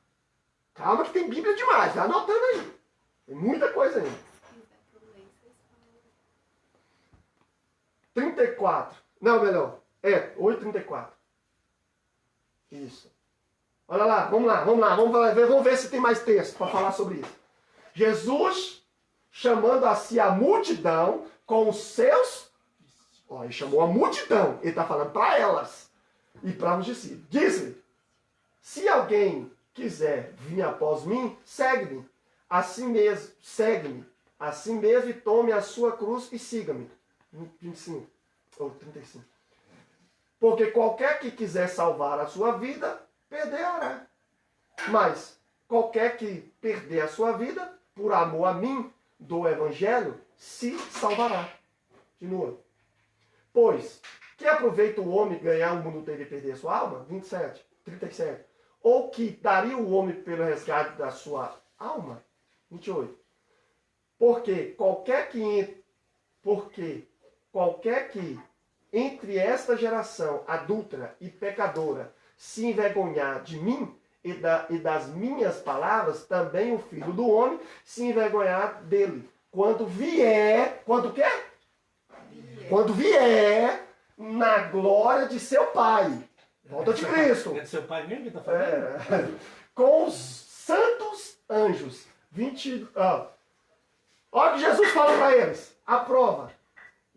Calma que tem Bíblia demais, vai anotando aí. Tem muita coisa ainda. 34. Não, melhor. 8:34. Isso. Olha lá, vamos ver se tem mais texto para falar sobre isso. Jesus chamando a si a multidão com os seus... ele chamou a multidão. Ele está falando para elas e para os discípulos. Diz-lhe, se alguém quiser vir após mim, segue-me. Assim mesmo, segue-me. Assim mesmo e tome a sua cruz e siga-me. 25 ou 35. Porque qualquer que quiser salvar a sua vida, perderá. Mas qualquer que perder a sua vida, por amor a mim, do evangelho, se salvará. Continua. Pois, que aproveita o homem ganhar o mundo inteiro e perder a sua alma? 37. Ou que daria o homem pelo resgate da sua alma? 28. Porque qualquer que entre esta geração adúltera e pecadora se envergonhar de mim e das minhas palavras, também o Filho do Homem se envergonhar dele. Quando vier na glória de seu Pai. Volta de Cristo. É de seu Pai mesmo que está falando? Com os santos anjos. Olha o que Jesus fala para eles. A prova.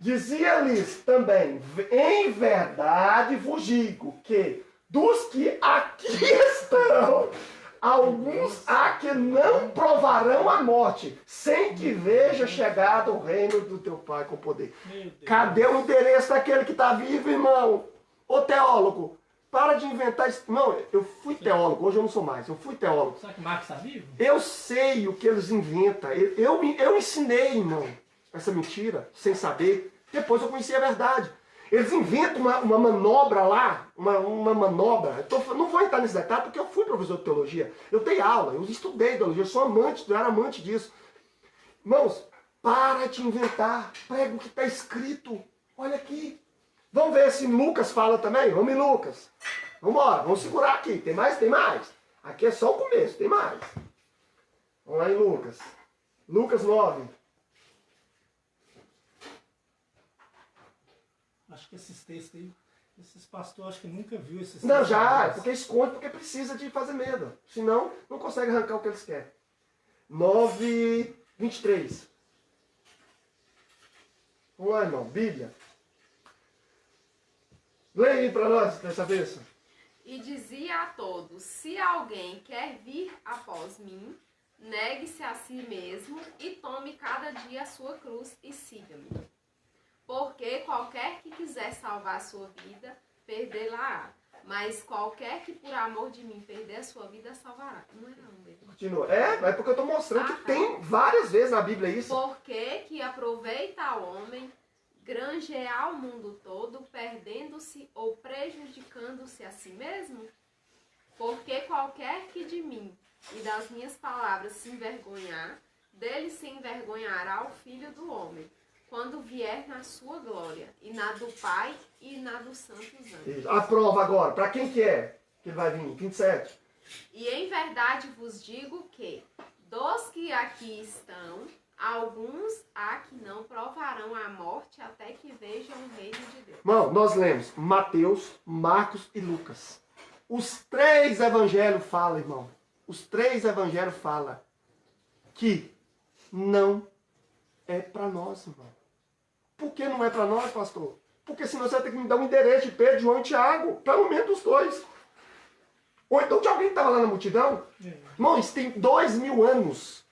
Dizia-lhes também, em verdade vos digo que dos que aqui estão, alguns há que não provarão a morte, sem que veja chegado o reino do teu Pai com poder. Meu Deus. Cadê o endereço daquele que está vivo, irmão? Ô teólogo, para de inventar isso. Não, eu fui teólogo, hoje eu não sou mais, eu fui teólogo. Será que o Marcos está vivo? Eu sei o que eles inventam. Eu ensinei, irmão, essa mentira, sem saber. Depois eu conheci a verdade. Eles inventam uma manobra lá, uma manobra. Não vou entrar nesse detalhe porque eu fui professor de teologia. Eu dei aula, eu estudei teologia, eu era amante disso. Irmãos, para de inventar. Prega o que está escrito. Olha aqui. Vamos ver se Lucas fala também? Vamos em Lucas. Vamos embora, vamos segurar aqui. Tem mais? Tem mais. Aqui é só o começo, tem mais. Vamos lá em Lucas. Lucas 9. Acho que esses textos aí, esses pastores, acho que nunca viu esses Não, textos. já, porque esconde, porque precisa de fazer medo. Senão, não consegue arrancar o que eles querem. 9, 23. Vamos lá, irmão. Bíblia. Leia aí para nós dessa vez. E dizia a todos: se alguém quer vir após mim, negue-se a si mesmo e tome cada dia a sua cruz e siga-me. Porque qualquer que quiser salvar a sua vida, perdê-la-á. Mas qualquer que por amor de mim perder a sua vida, salvará. Não é não, mesmo. Continua. É porque eu estou mostrando que tem várias vezes na Bíblia isso. Porque que aproveita ao homem granjear o mundo todo, perdendo-se ou prejudicando-se a si mesmo? Porque qualquer que de mim e das minhas palavras se envergonhar, dele se envergonhará o Filho do Homem, quando vier na sua glória, e na do Pai e na dos santos anjos. A prova agora, para quem que é que ele vai vir? 27. E em verdade vos digo que, dos que aqui estão, alguns há que não provarão a morte até que vejam o reino de Deus. Irmão, nós lemos Mateus, Marcos e Lucas. Os três evangelhos falam, irmão. Os três evangelhos falam que não é para nós, irmão. Por que não é para nós, pastor? Porque senão você vai ter que me dar um endereço de Pedro, João e Tiago. Pelo menos os dois. Ou então de alguém que estava lá na multidão. Irmão, isso tem 2000 anos.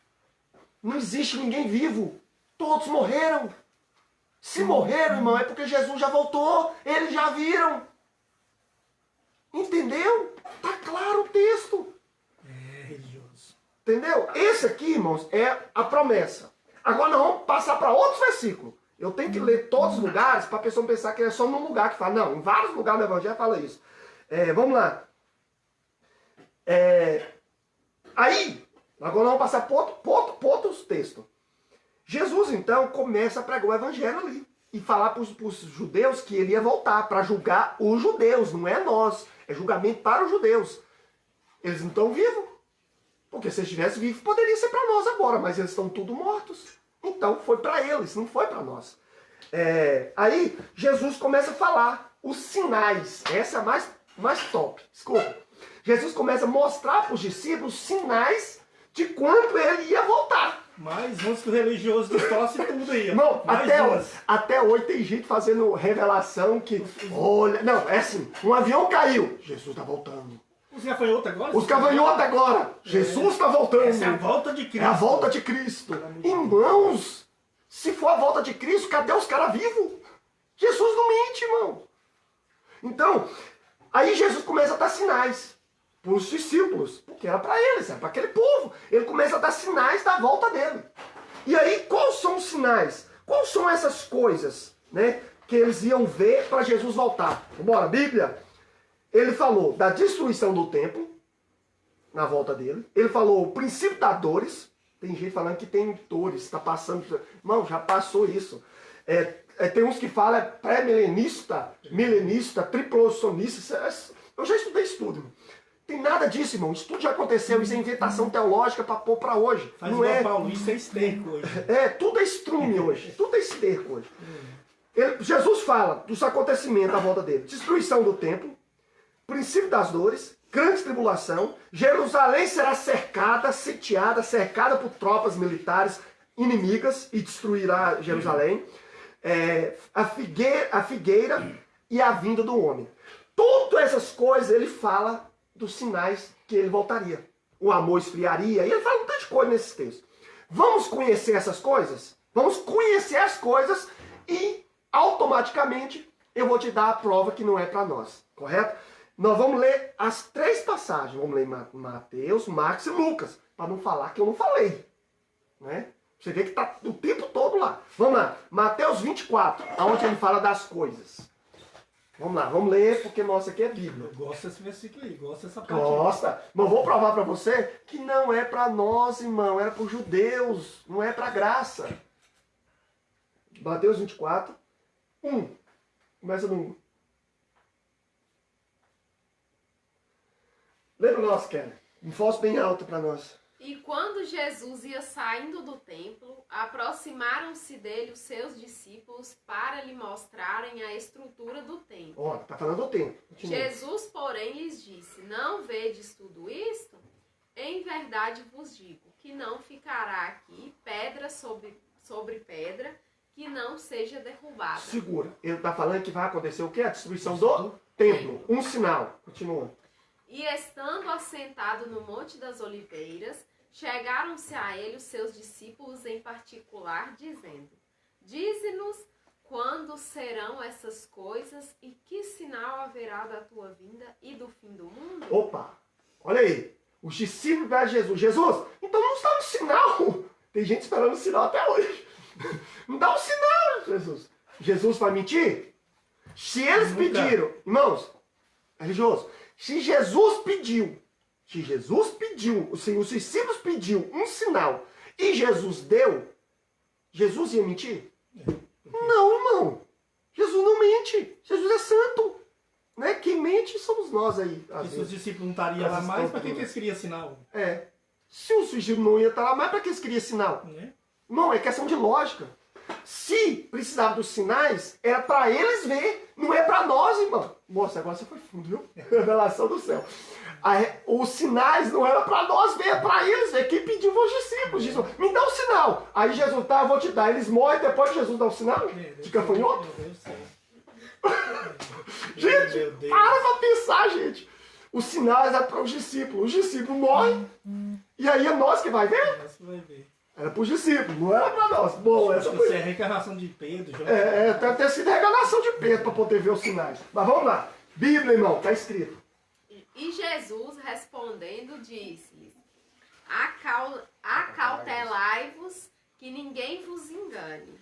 Não existe ninguém vivo. Todos morreram. Se morreram, irmão, é porque Jesus já voltou. Eles já viram. Entendeu? Tá claro o texto. É religioso. Entendeu? Esse aqui, irmãos, é a promessa. Agora nós vamos passar para outros versículos. Eu tenho que ler todos os lugares para a pessoa não pensar que é só num lugar que fala. Não, em vários lugares do Evangelho fala isso. Vamos lá. Aí, agora nós vamos passar para outros textos. Jesus, então, começa a pregar o Evangelho ali. E falar para os judeus que ele ia voltar para julgar os judeus, não é nós. É julgamento para os judeus. Eles não estão vivos. Porque se eles estivessem vivos, poderia ser para nós agora, mas eles estão tudo mortos. Então foi para eles, não foi para nós. Aí Jesus começa a falar os sinais. Essa é a mais top. Desculpa. Jesus começa a mostrar para os discípulos sinais de quando ele ia voltar. Mais uns que o religioso distorce tudo aí. Não, Mais até hoje tem gente fazendo revelação que, olha, não, é assim, um avião caiu, Jesus está voltando. Os gafanhotos agora? Os gafanhotos agora, Jesus está voltando. Essa é a volta de Cristo. É a volta de Cristo. Irmãos, se for a volta de Cristo, cadê os caras vivos? Jesus não mente, irmão. Então, aí Jesus começa a dar sinais para os discípulos, porque era para eles, era para aquele povo. Ele começa a dar sinais da volta dele. E aí, quais são os sinais? Quais são essas coisas, né, que eles iam ver para Jesus voltar? Bora, Bíblia. Ele falou da destruição do templo, na volta dele. Ele falou o princípio das dores. Tem gente falando que tem dores, está passando. Irmão, já passou isso. Tem uns que falam pré-milenista, milenista, triplossonista. Eu já estudei isso tudo, irmão. Tem nada disso, irmão. Isso tudo já aconteceu. Isso é inventação teológica para pôr para hoje. Faz não é Paulo, isso é esterco hoje. Tudo é estrume hoje. Tudo é esterco hoje. Jesus fala dos acontecimentos à volta dele. Destruição do templo, princípio das dores, grande tribulação, Jerusalém será cercada, sitiada, cercada por tropas militares inimigas e destruirá Jerusalém, a figueira e a vinda do homem. Todas essas coisas ele fala dos sinais que ele voltaria. o amor esfriaria. E ele fala um tanto de coisa nesses textos. Vamos conhecer essas coisas? Vamos conhecer as coisas e automaticamente eu vou te dar a prova que não é para nós. Correto? Nós vamos ler as 3 passagens. Vamos ler Mateus, Marcos e Lucas. Para não falar que eu não falei. Né? Você vê que está o tempo todo lá. Vamos lá. Mateus 24, onde ele fala das coisas. Vamos lá, vamos ler, porque nossa aqui é Bíblia. Eu gosto desse versículo aí, gosto dessa parte. Gosta. Mas vou provar para você que não é para nós, irmão. Era para os judeus. Não é para graça. Mateus 24, 1. Começa no 1. Lembra nós, Kelly? Um falso bem alto para nós. E quando Jesus ia saindo do templo, aproximaram-se dele os seus discípulos para lhe mostrarem a estrutura do templo. Ó, tá falando do templo. Continua. Jesus, porém, lhes disse: Não vedes tudo isto? Em verdade vos digo que não ficará aqui pedra sobre pedra que não seja derrubada. Segura. Ele tá falando que vai acontecer o quê? A destruição do templo. Um sinal. Continua. E estando assentado no Monte das Oliveiras, chegaram-se a ele os seus discípulos em particular, dizendo: Dize-nos quando serão essas coisas e que sinal haverá da tua vinda e do fim do mundo? Opa! Olha aí. Os discípulos de Jesus. Jesus, então não está um sinal. Tem gente esperando o sinal até hoje. Não dá um sinal, Jesus. Jesus vai mentir? Se eles pediram, irmãos, religioso, se Jesus pediu, os discípulos pediu um sinal e Jesus deu, Jesus ia mentir? Não, irmão. Jesus não mente. Jesus é santo. Né? Quem mente somos nós aí. Se os discípulos não estariam lá mais, para que eles queriam sinal? É. Se os discípulos não iam estar lá mais, para que eles queriam sinal? Não, é questão de lógica. Se precisava dos sinais, era para eles ver, não é para nós, irmão. Moça, agora você foi fundo, viu? Revelação do céu. Os sinais não eram para nós ver, é para eles ver. Quem pediu foi os discípulos. Jesus, me dá um sinal. Aí Jesus, tá, eu vou te dar. Eles morrem, depois Jesus dá um sinal? De gafanhoto? Gente, para pensar, gente. Os sinais eram para os discípulos. Os discípulos morrem. E aí é nós que vai ver? Nós que vai ver. Era para os discípulos, não era para nós. Bom, essa foi... Isso é a reencarnação de Pedro. Deve ter sido a reencarnação de Pedro para poder ver os sinais. Mas vamos lá. Bíblia, irmão, está escrito. E Jesus, respondendo, disse-lhes: Acautelai-vos que ninguém vos engane.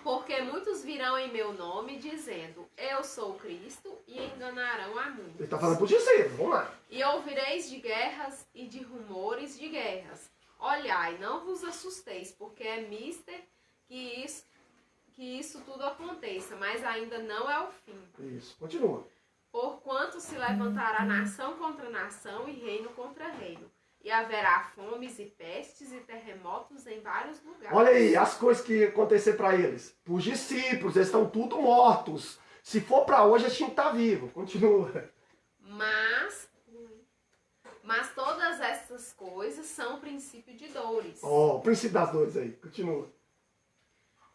Porque muitos virão em meu nome, dizendo: Eu sou Cristo, e enganarão a muitos. Ele está falando para os discípulos, vamos lá. E ouvireis de guerras e de rumores de guerras. Olhai, não vos assusteis, porque é mister que isso tudo aconteça, mas ainda não é o fim. Isso, continua. Porquanto se levantará nação contra nação e reino contra reino. E haverá fomes e pestes e terremotos em vários lugares. Olha aí, as coisas que iam acontecer para eles. Para os discípulos, eles estão tudo mortos. Se for para hoje, eles tinham que estar vivos. Continua. Mas todas essas coisas são o princípio de dores. O princípio das dores aí. Continua.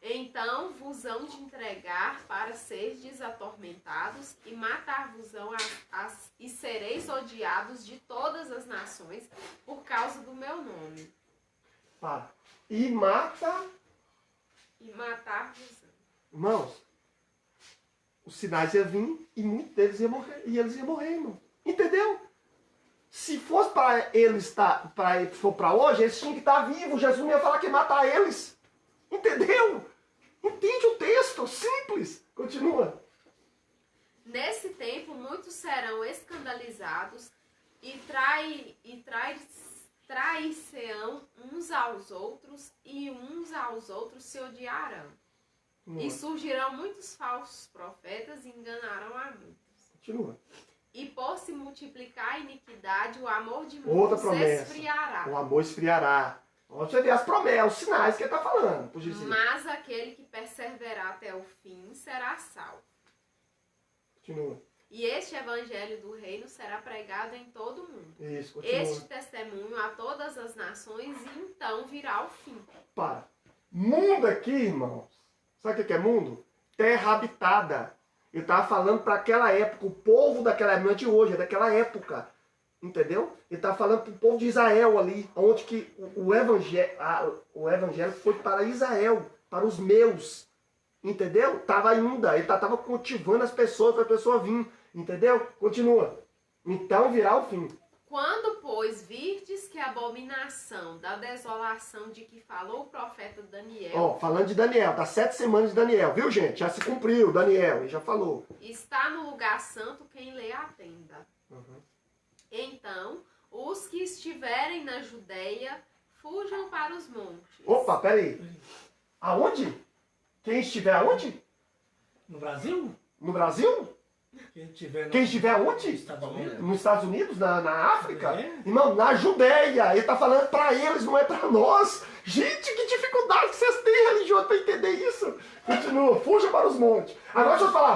Então vos hão de entregar para serdes atormentados e matar-vos-ão e sereis odiados de todas as nações por causa do meu nome. Para. E matar-vos-ão. Irmãos, os sinais iam vir e muitos deles iam morrer. E eles iam morrer, irmão. Entendeu? Se fosse para eles for para hoje, eles tinham que estar vivos. Jesus não ia falar que ia matar eles. Entendeu? Entende o texto? Simples. Continua. Nesse tempo, muitos serão escandalizados e trair-se-ão uns aos outros e uns aos outros se odiarão. E surgirão muitos falsos profetas e enganarão a muitos. Continua. E por se multiplicar a iniquidade, o amor de Outra muitos promessa. esfriará. O amor esfriará. Você vê as promessas, os sinais que ele está falando. Mas aquele que perseverar até o fim será salvo. Continua. E este evangelho do reino será pregado em todo o mundo. Isso, continua. Este testemunho a todas as nações e então virá o fim. Para. Mundo aqui, irmãos. Sabe o que é mundo? Terra habitada. Ele estava falando para aquela época, o povo daquela época, não é de hoje, é daquela época. Entendeu? Ele está falando para o povo de Israel ali, onde que o evangelho foi para Israel, para os meus. Entendeu? Estava ainda, ele estava cultivando as pessoas para a pessoa vir. Entendeu? Continua. Então virá o fim. Quando, pois, virdes que a abominação da desolação de que falou o profeta Daniel... Ó, falando de Daniel, das 7 semanas de Daniel, viu, gente? Já se cumpriu, Daniel, ele já falou. Está no lugar santo quem lê atenda. Então, os que estiverem na Judeia, fujam para os montes. Opa, peraí. Aonde? Quem estiver aonde? No Brasil? No Brasil? Quem estiver aonde? Estados Unidos? Nos Estados Unidos, na África? É. Irmão, na Judeia. Ele está falando para eles, não é para nós. Gente, que dificuldade que vocês têm, religioso, para entender isso. Continua, fuja para os montes. Agora deixa eu falar,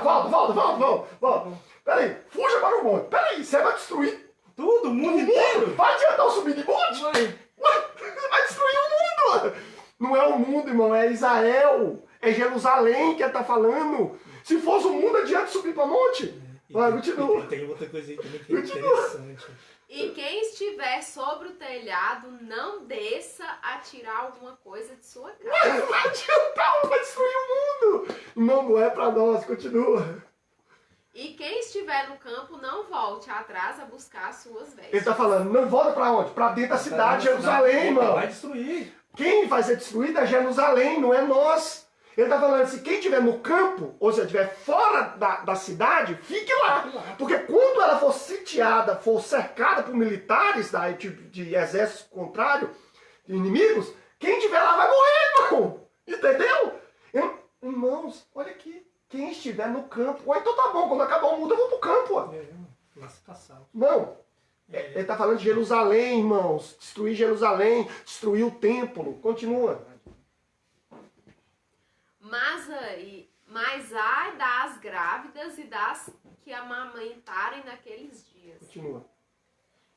volta. Peraí, fuja para o monte. Peraí, você vai destruir Tudo, o mundo inteiro. Vai adiantar o subir de monte? Vai destruir o mundo. Não é o mundo, irmão, é Israel. É Jerusalém que ele está falando. Se fosse o mundo, adianta subir para monte. Vai, continua. Tem outra coisa aí também que é interessante. E quem estiver sobre o telhado, não desça a tirar alguma coisa de sua casa. Vai adiantar, vai destruir o mundo. Não é para nós, continua. E quem estiver no campo, não volte atrás a buscar as suas vestes. Ele está falando, não volta para onde? Para dentro da cidade de Jerusalém, irmão. Vai destruir. Quem vai ser destruído é Jerusalém, não é nós. Ele está falando assim, quem estiver no campo, ou seja, estiver fora da cidade, fique lá. Porque quando ela for sitiada, for cercada por militares de exército contrário, de inimigos, quem estiver lá vai morrer, irmão. Entendeu? Irmãos, olha aqui. Quem estiver no campo, ou então tá bom, quando acabar o mundo eu vou pro campo. Ó. Não. Ele está falando de Jerusalém, irmãos. Destruir Jerusalém, destruir o templo. Continua. Mas ai das grávidas e das que amamentarem naqueles dias. Continua.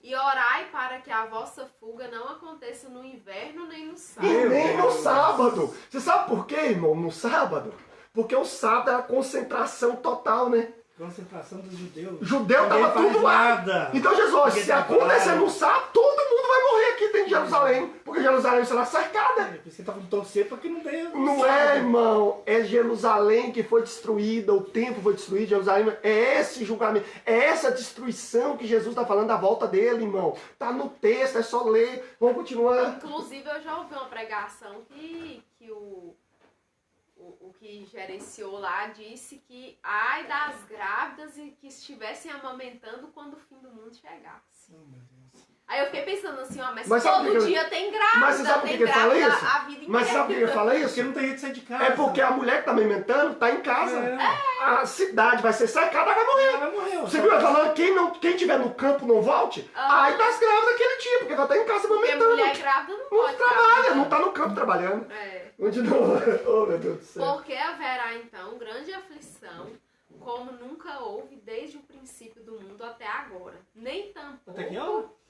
E orai para que a vossa fuga não aconteça no inverno nem no E sábado. nem no sábado. Você sabe por quê, irmão? No sábado? Porque o sábado é a concentração total, né? Concentração dos judeus. Judeu tava tudo lá. Nada. Então, Jesus, se acontecer no sábado, todo mundo vai morrer aqui dentro de Jerusalém. Porque Jerusalém será cercada. Você tá falando torcer para que não tenha. Não é, irmão. É Jerusalém que foi destruída. O templo foi destruído. Jerusalém. É esse julgamento. É essa destruição que Jesus está falando da volta dele, irmão. Tá no texto, é só ler. Vamos continuar. Inclusive, eu já ouvi uma pregação que o que gerenciou lá disse que ai das grávidas e que estivessem amamentando quando o fim do mundo chegasse. Aí eu fiquei pensando assim, ó, mas todo dia tem grávida, mas você sabe por que ele fala isso? a vida inteira. Mas sabe por que ele fala isso? Porque não tem jeito de sair de casa. É porque a mulher que tá amamentando tá em casa. A cidade vai ser cercada, vai morrer. Vai morrer. Você viu ela falando, quem tiver no campo não volte? Ai das grávidas daquele tipo, porque ela tá em casa Porque amamentando. mulher grávida não pode trabalha, trabalhar. não tá no campo trabalhando. É. Continua. Oh, meu Deus do céu. Porque haverá então grande aflição, como nunca houve desde o princípio do mundo até agora. Nem Até que hora? tampouco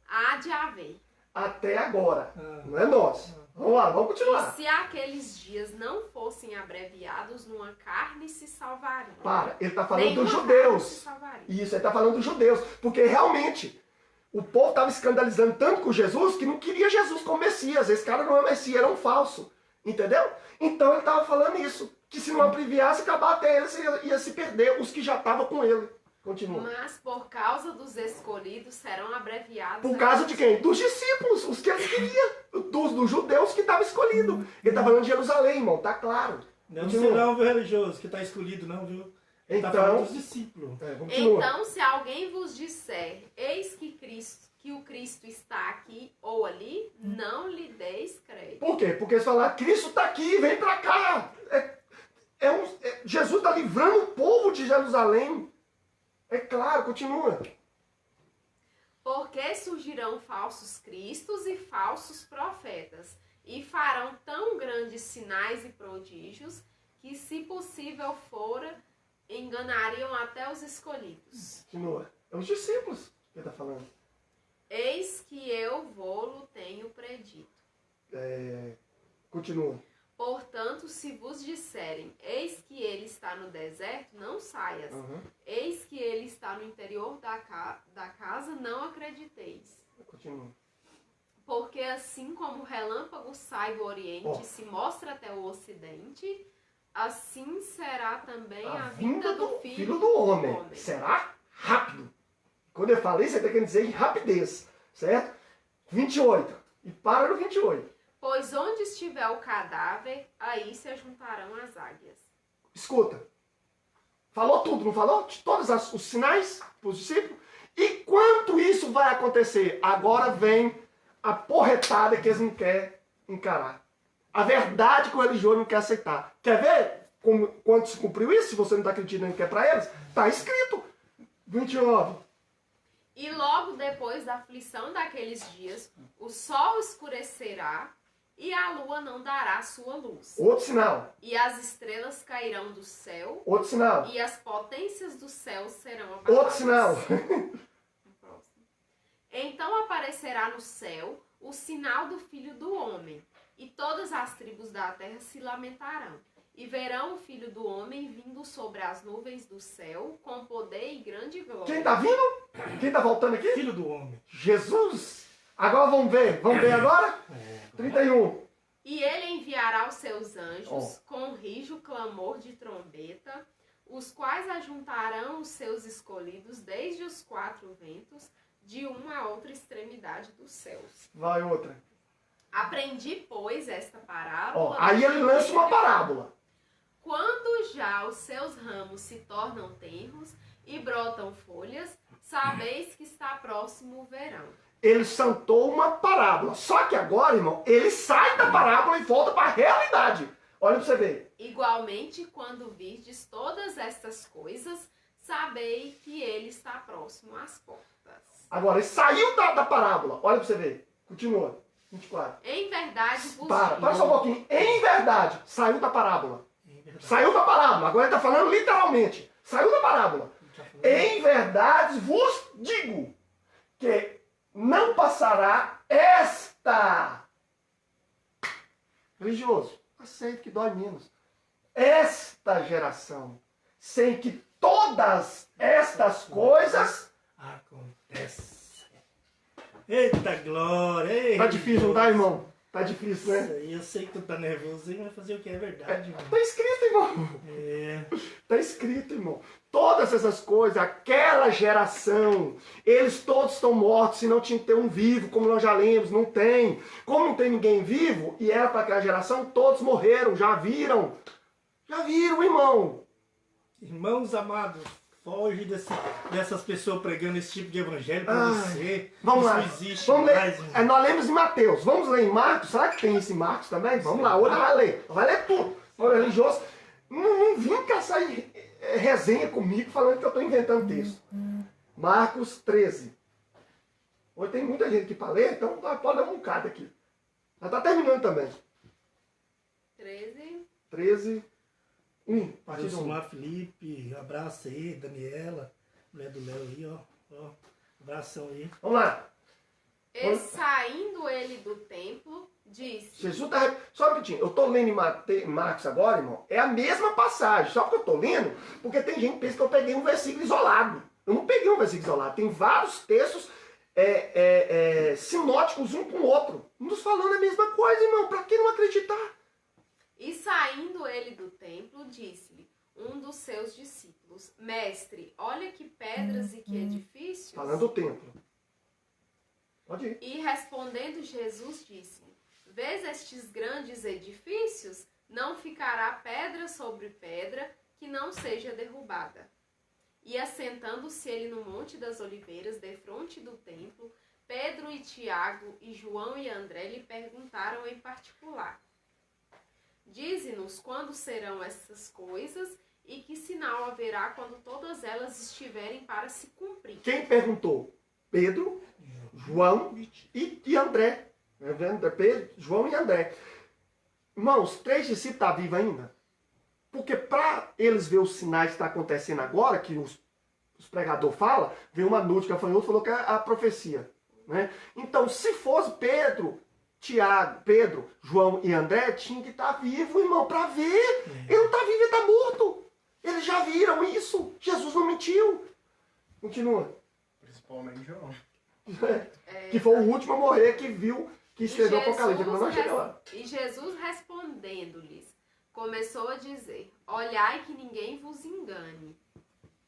há de haver. Até agora. Não é nós. Vamos lá, vamos E continuar. se aqueles dias não fossem abreviados, numa carne se salvaria. Para, ele tá falando Nenhuma dos carne se judeus. salvaria. Isso, ele tá falando dos judeus. Porque realmente, o povo estava escandalizando tanto com Jesus que não queria Jesus como Messias. Esse cara não é Messias, era um falso. Entendeu? Então ele estava falando isso. Que se não abreviasse, acabar até ele, ia se perder os que já estavam com ele. Continua. Mas por causa dos escolhidos serão abreviados. Por causa de quem? Dos discípulos, os que eles queriam. Dos judeus que estavam escolhidos. Ele está falando de Jerusalém, irmão, tá claro. Não será viu, religioso, que está escolhido, não, viu? Ele Então, tá falando dos discípulos. Continua. Então, se alguém vos disser, eis que o Cristo está aqui ou ali, não lhe deis crédito. Por quê? Porque eles falaram, Cristo está aqui, vem para cá. Jesus está livrando o povo de Jerusalém. É claro, continua. Porque surgirão falsos cristos e falsos profetas, e farão tão grandes sinais e prodígios, que, se possível fora, enganariam até os escolhidos. Continua. É os discípulos que ele está falando. Eis que eu vô-lo tenho predito. Continua. Portanto, se vos disserem, eis que ele está no deserto, não saias. Eis que ele está no interior da casa, não acrediteis. Continua. Porque assim como o relâmpago sai do oriente e se mostra até o ocidente, assim será também a vinda do Filho do Homem. Será rápido. Quando eu falei, você está querendo dizer em rapidez, certo? 28. E para no 28. Pois onde estiver o cadáver, aí se ajuntarão as águias. Escuta. Falou tudo, não falou? De todos os sinais para os discípulos. E quanto isso vai acontecer? Agora vem a porretada que eles não querem encarar. A verdade que o religioso não quer aceitar. Quer ver quando se cumpriu isso? Se você não está acreditando que é para eles, está escrito. 29. E logo depois da aflição daqueles dias, o sol escurecerá e a lua não dará sua luz. Outro sinal. E as estrelas cairão do céu. Outro sinal. E as potências do céu serão abaladas. Outro sinal. Então aparecerá no céu o sinal do Filho do Homem, e todas as tribos da terra se lamentarão, e verão o Filho do Homem vindo sobre as nuvens do céu, com poder e grande glória. Quem está vindo? Quem está voltando aqui? Filho do homem. Jesus. Agora vamos ver. Vamos ver agora? 31. E ele enviará os seus anjos com rijo clamor de trombeta, os quais ajuntarão os seus escolhidos desde os quatro ventos, de uma a outra extremidade dos céus. Vai outra. Aprendi, pois, esta parábola. Aí ele lança uma parábola. Quando já os seus ramos se tornam tenros e brotam folhas, sabeis que está próximo o verão. Ele santou uma parábola. Só que agora, irmão, ele sai da parábola e volta para a realidade. Olha para você ver. Igualmente, quando virdes todas estas coisas, sabei que ele está próximo às portas. Agora, ele saiu da parábola. Olha para você ver. Continua. 24. Em verdade vos Para só um pouquinho. Em verdade, saiu da parábola. Saiu da parábola. Agora ele está falando literalmente. Saiu da parábola. Em verdade vos digo que não passará esta. Religioso, aceito que dói menos. Esta geração, sem que todas estas coisas acontece. Eita glória! Ei, tá difícil, não tá, irmão? Tá difícil, né? Isso aí, eu sei que tu tá nervoso, hein? Vai fazer o que é verdade, irmão. Tá escrito, irmão. Tá escrito, irmão. Todas essas coisas, aquela geração, eles todos estão mortos, se não tinha que ter um vivo, como nós já lemos, não tem. Como não tem ninguém vivo, e era para aquela geração, todos morreram, já viram. Já viram, irmão. Irmãos amados, foge dessas pessoas pregando esse tipo de evangelho para você. Vamos isso lá. Não existe vamos mais, ler. Nós lemos em Mateus. Vamos ler em Marcos. Será que tem isso em Marcos também? Vamos lá. Outra vai ler. Vai ler tudo. For religioso. Não vim caçar resenha comigo falando que eu estou inventando texto. Marcos 13. Hoje tem muita gente aqui para ler, então pode ler um bocado aqui. Já está terminando também. 13. Deus Mar Felipe, abraço aí, Daniela, mulher do Léo aí, ó. Abração aí. Vamos lá. E saindo ele do templo, disse... Jesus tá... Só um minutinho, eu estou lendo em Marcos agora, irmão, é a mesma passagem, só que eu estou lendo, porque tem gente que pensa que eu peguei um versículo isolado. Eu não peguei um versículo isolado, tem vários textos sinóticos um com o outro, nos falando a mesma coisa, irmão, para que não acreditar? E saindo ele do templo, disse-lhe um dos seus discípulos, Mestre, olha que pedras e que edifícios. Falando do templo. Pode ir. E respondendo Jesus disse-lhe, vês estes grandes edifícios? Não ficará pedra sobre pedra que não seja derrubada. E assentando-se ele no Monte das Oliveiras, defronte do templo, Pedro e Tiago e João e André lhe perguntaram em particular, dize-nos quando serão essas coisas e que sinal haverá quando todas elas estiverem para se cumprir. Quem perguntou? Pedro, João e André. Pedro, João e André. Irmãos, 3 discípulos estão vivos ainda? Porque para eles ver os sinais que estão acontecendo agora, que os pregadores falam, veio uma noite que a falou que é a profecia. Né? Então, se fosse Pedro, Tiago, Pedro, João e André tinham que estar vivos, irmão, para ver. Ele não está vivo, ele está morto. Eles já viram isso. Jesus não mentiu. Continua. Principalmente João. Que foi o último a morrer que viu, que escreveu o Apocalipse. Mas nós chegamos lá. E Jesus respondendo-lhes, começou a dizer, olhai que ninguém vos engane.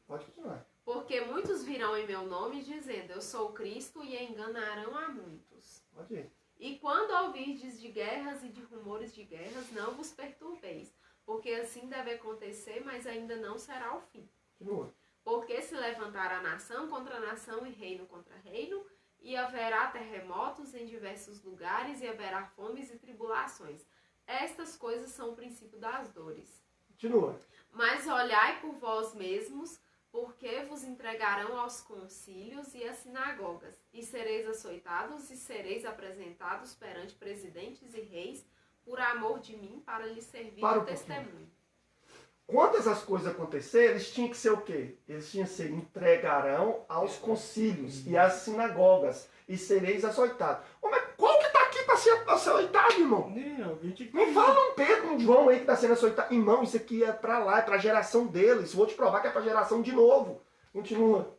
Pode continuar. Porque muitos virão em meu nome dizendo, eu sou Cristo, e enganarão a muitos. Pode ir. E quando ouvirdes de guerras e de rumores de guerras, não vos perturbeis, porque assim deve acontecer, mas ainda não será o fim. Continua. Porque se levantará nação contra nação e reino contra reino, e haverá terremotos em diversos lugares, e haverá fomes e tribulações. Estas coisas são o princípio das dores. Continua. Mas olhai por vós mesmos, porque vos entregarão aos concílios e às sinagogas, e sereis açoitados e sereis apresentados perante presidentes e reis, por amor de mim, para lhes servir de testemunho. Quando essas coisas acontecerem, eles tinham que ser o quê? Eles tinham que ser entregarão aos concílios e às sinagogas, e sereis açoitados. Ô, mas qual que está aqui para ser açoitado, irmão? Não fala um Pedro, um João aí que está sendo açoitado. Irmão, isso aqui é para lá, é para a geração deles. Vou te provar que é para a geração de novo. Continua.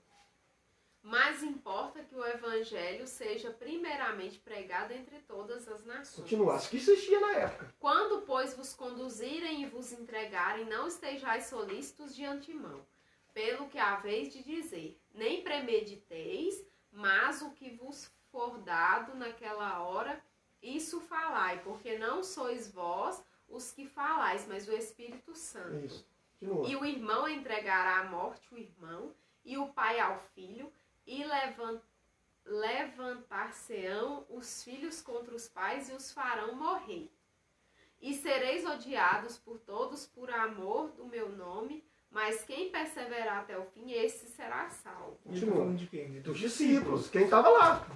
Mas importa que o evangelho seja primeiramente pregado entre todas as nações. Continua. Acho que isso existia na época. Quando, pois, vos conduzirem e vos entregarem, não estejais solícitos de antemão, pelo que haveis de dizer, nem premediteis, mas o que vos for dado naquela hora, isso falai, porque não sois vós os que falais, mas o Espírito Santo. Isso. Continua. E o irmão entregará à morte o irmão, e o pai ao filho, e levantar-se-ão os filhos contra os pais e os farão morrer. E sereis odiados por todos por amor do meu nome, mas quem perseverar até o fim, esse será salvo. Continua. De quem? Dos discípulos. Quem estava lá.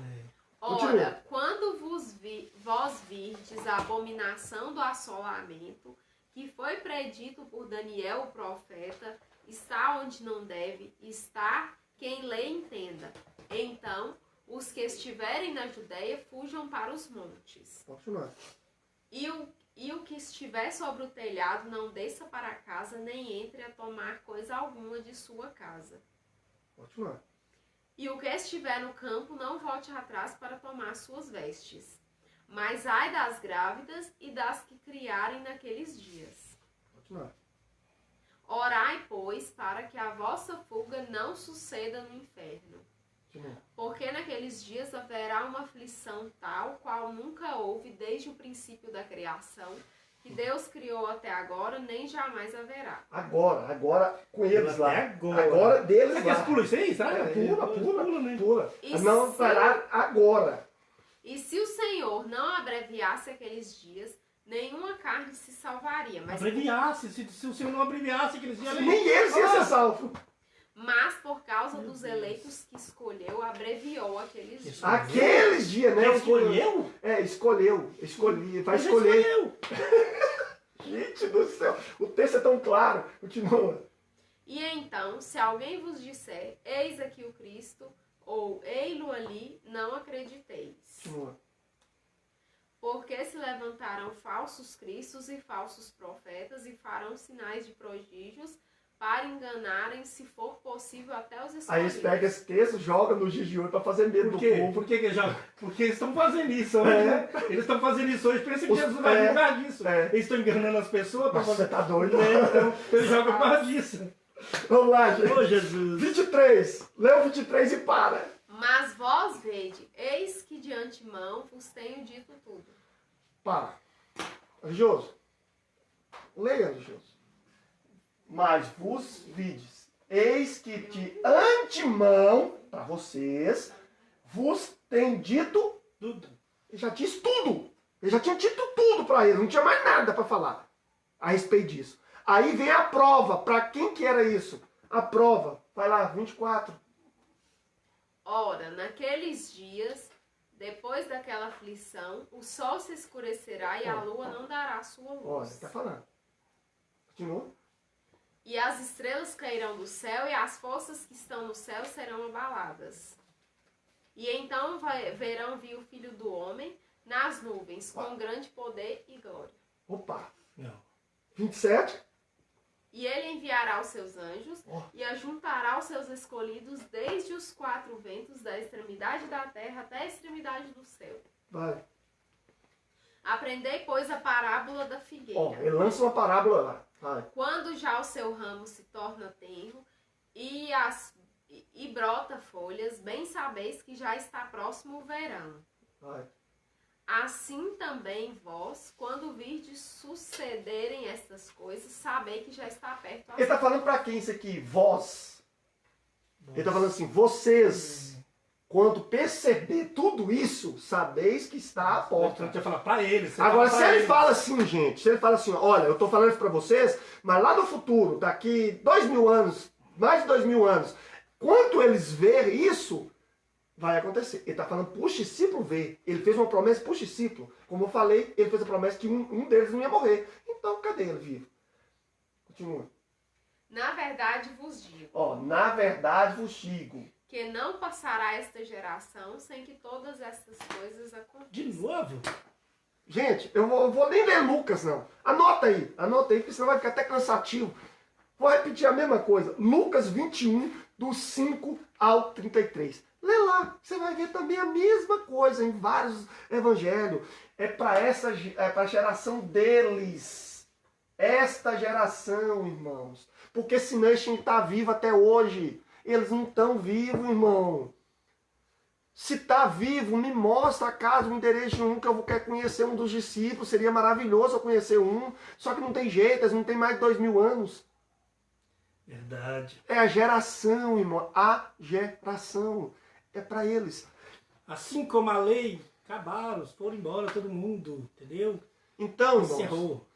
Ora, quando vós virdes a abominação do assolamento, que foi predito por Daniel o profeta, está onde não deve, está quem lê entenda. Então, os que estiverem na Judeia fujam para os montes. Continua. E o que estiver sobre o telhado não desça para casa, nem entre a tomar coisa alguma de sua casa. Continua. E o que estiver no campo não volte atrás para tomar suas vestes. Mas ai das grávidas e das que criarem naqueles dias. Continua. Orai, pois, para que a vossa fuga não suceda no inferno. Continua. Porque naqueles dias haverá uma aflição tal qual nunca houve desde o princípio da criação, que Deus criou até agora, nem jamais haverá. Agora com eles lá. Agora deles Será que lá. eles pulam isso aí? Será? Pula. E Não se- parar agora. E se o Senhor não abreviasse aqueles dias, nenhuma carne se salvaria. Abreviasse, se o Senhor não abreviasse aqueles dias ali. Nem eles iam ser salvos. Mas por causa dos eleitos que escolheu, abreviou aqueles dias. Aqueles dias, né? Quem escolheu? Escolheu. Escolhi. Vai Mas escolher. escolheu. Gente do céu. O texto é tão claro. Continua. E então, se alguém vos disser, eis aqui o Cristo, ou ei-lo ali, não acrediteis. Continua. Porque se levantarão falsos cristos e falsos profetas e farão sinais de prodígios para enganarem, se for possível, até os Aí eles escolhidos. pegam esse texto, jogam no giz de ouro pra fazer medo Por do quê? povo. Por que que já? Porque eles estão fazendo isso hoje, né? Eles estão fazendo isso hoje, pensa que Jesus vai julgar disso. Eles estão enganando as pessoas. Mas você tá doido? Então, eles jogam por causa disso. Vamos lá, gente. Ô, Jesus. 23. Lê o 23 e para. Mas vós vede, eis que de antemão vos tenho dito tudo. Para. Religioso. Leia, religioso. Mas vos vides. Eis que de antemão, para vocês, vos tem dito. Tudo. Ele já disse tudo. Ele já tinha dito tudo para eles. Não tinha mais nada para falar a respeito disso. Aí vem a prova. Para quem que era isso? A prova. Vai lá, 24. Ora, naqueles dias, depois daquela aflição, o sol se escurecerá e a lua não dará sua Olha, luz. tá falando. Continua. E as estrelas cairão do céu e as forças que estão no céu serão abaladas. E então verão vir o Filho do Homem nas nuvens, com grande poder e glória. Opa. Não. 27. E ele enviará os seus anjos e ajuntará os seus escolhidos desde os 4 ventos, da extremidade da terra até a extremidade do céu. Vai. Aprendei, pois, a parábola da figueira. Ele lança uma parábola lá. Vai. Quando já o seu ramo se torna tenro e brota folhas, bem sabeis que já está próximo o verão. Vai. Assim também vós, quando virdes sucederem estas coisas, sabei que já está perto a Ele está falando para quem isso aqui? Vós. Ele está falando assim, vocês, quando perceber tudo isso, sabeis que está à porta. Então, falar para eles. Agora, se ele fala assim, gente, se ele fala assim, olha, eu estou falando isso para vocês, mas lá no futuro, daqui 2000 anos, mais de 2000 anos, quando eles verem isso, vai acontecer. Ele está falando para os discípulos ver. Ele fez uma promessa para os discípulos. Como eu falei, ele fez a promessa que um deles não ia morrer. Então, cadê ele vivo? Continua. Na verdade vos digo. Na verdade vos digo. Que não passará esta geração sem que todas estas coisas aconteçam. De novo? Gente, eu vou nem ler Lucas, não. Anota aí, porque senão vai ficar até cansativo. Vou repetir a mesma coisa. Lucas 21, do 5 ao 33. Lê lá, você vai ver também a mesma coisa em vários evangelhos. É para a geração deles. Esta geração, irmãos. Porque senão eles tinham que estar vivos até hoje. Eles não estão vivos, irmão. Se está vivo, me mostra a casa, o endereço de um que eu quero conhecer um dos discípulos. Seria maravilhoso eu conhecer um. Só que não tem jeito, eles não têm mais de 2000 anos. Verdade. É a geração, irmão. A geração. É para eles. Assim como a lei, acabaram, foram embora todo mundo, entendeu? Então, irmãos, encerrou.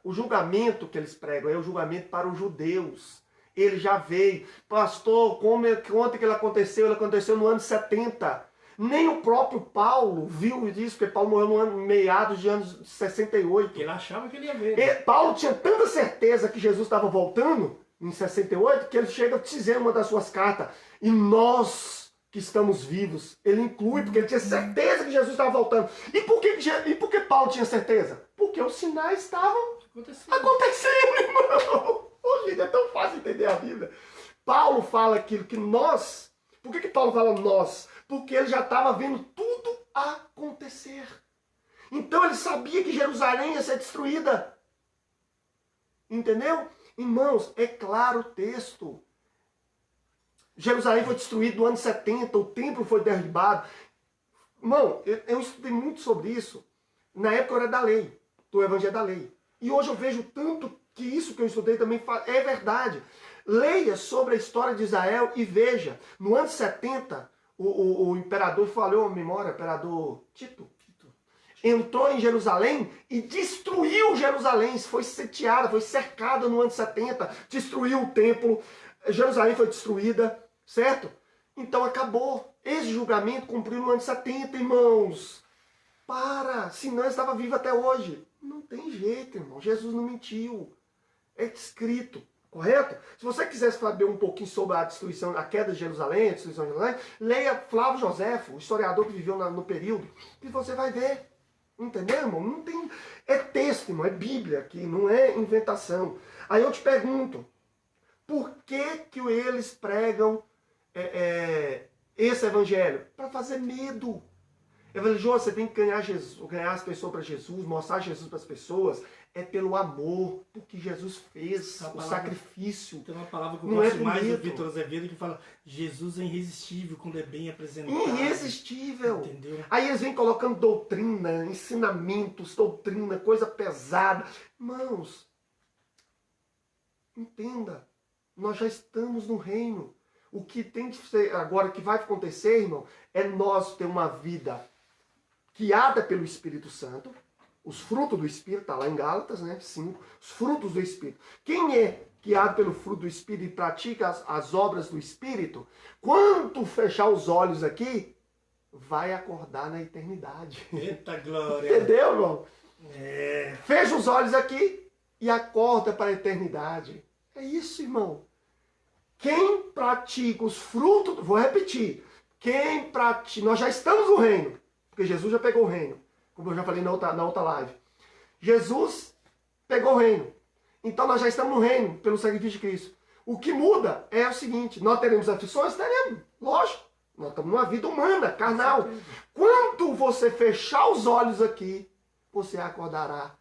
O julgamento que eles pregam é o julgamento para os judeus. Ele já veio. Pastor, ontem que ele aconteceu? Ele aconteceu no ano 70. Nem o próprio Paulo viu isso, porque Paulo morreu no ano meados de anos 68. Ele achava que ele ia ver. Paulo tinha tanta certeza que Jesus estava voltando, em 68, que ele chega dizendo em uma das suas cartas, e nós que estamos vivos, ele inclui, porque ele tinha certeza que Jesus estava voltando. E por que Paulo tinha certeza? Porque os sinais estavam acontecendo, irmão. Ô, gente, é tão fácil entender a Bíblia. Paulo fala aquilo que nós... Por que Paulo fala nós? Porque ele já estava vendo tudo acontecer. Então ele sabia que Jerusalém ia ser destruída. Entendeu? Irmãos, é claro o texto. Jerusalém foi destruído no ano 70, o templo foi derribado. Irmão, eu estudei muito sobre isso. Na época eu era da lei, do evangelho da lei. E hoje eu vejo tanto que isso que eu estudei também é verdade. Leia sobre a história de Israel e veja. No ano 70, o imperador, falhou a memória, o imperador Tito, entrou em Jerusalém e destruiu Jerusalém. Foi sitiada, foi cercada no ano 70, destruiu o templo, Jerusalém foi destruída, certo? Então acabou. Esse julgamento cumpriu no ano 70, irmãos. Senão estava vivo até hoje. Não tem jeito, irmão. Jesus não mentiu. É escrito, correto? Se você quiser saber um pouquinho sobre a destruição, a queda de Jerusalém, a destruição de Jerusalém, leia Flávio Joséfo, o historiador que viveu no período, e você vai ver. Entendeu, irmão? Não tem... É texto, irmão, é Bíblia aqui, não é inventação. Aí eu te pergunto, por que eles pregam esse evangelho? Para fazer medo. Evangelho, você tem que ganhar as pessoas para Jesus, mostrar Jesus para as pessoas. É pelo amor, porque Jesus fez o sacrifício. Tem uma palavra que eu não gosto é mais do Vitor Azevedo, que fala: Jesus é irresistível quando é bem apresentado. Irresistível. Entendeu? Aí eles vêm colocando doutrina, ensinamentos, coisa pesada. Irmãos, entenda, nós já estamos no reino. O que tem que ser agora, que vai acontecer, irmão, é nós ter uma vida guiada pelo Espírito Santo. Os frutos do Espírito, está lá em Gálatas, né? 5. Os frutos do Espírito. Quem é guiado pelo fruto do Espírito e pratica as obras do Espírito, quando fechar os olhos aqui, vai acordar na eternidade. Eita glória! Entendeu, irmão? É. Fecha os olhos aqui e acorda para a eternidade. É isso, irmão. Quem pratica os frutos... Vou repetir. Quem pratica... Nós já estamos no reino, porque Jesus já pegou o reino. como eu já falei na outra live. Jesus pegou o reino. Então nós já estamos no reino pelo sacrifício de Cristo. O que muda é o seguinte, nós teremos aflições? Teremos, lógico. Nós estamos numa vida humana, carnal. Quando você fechar os olhos aqui, você acordará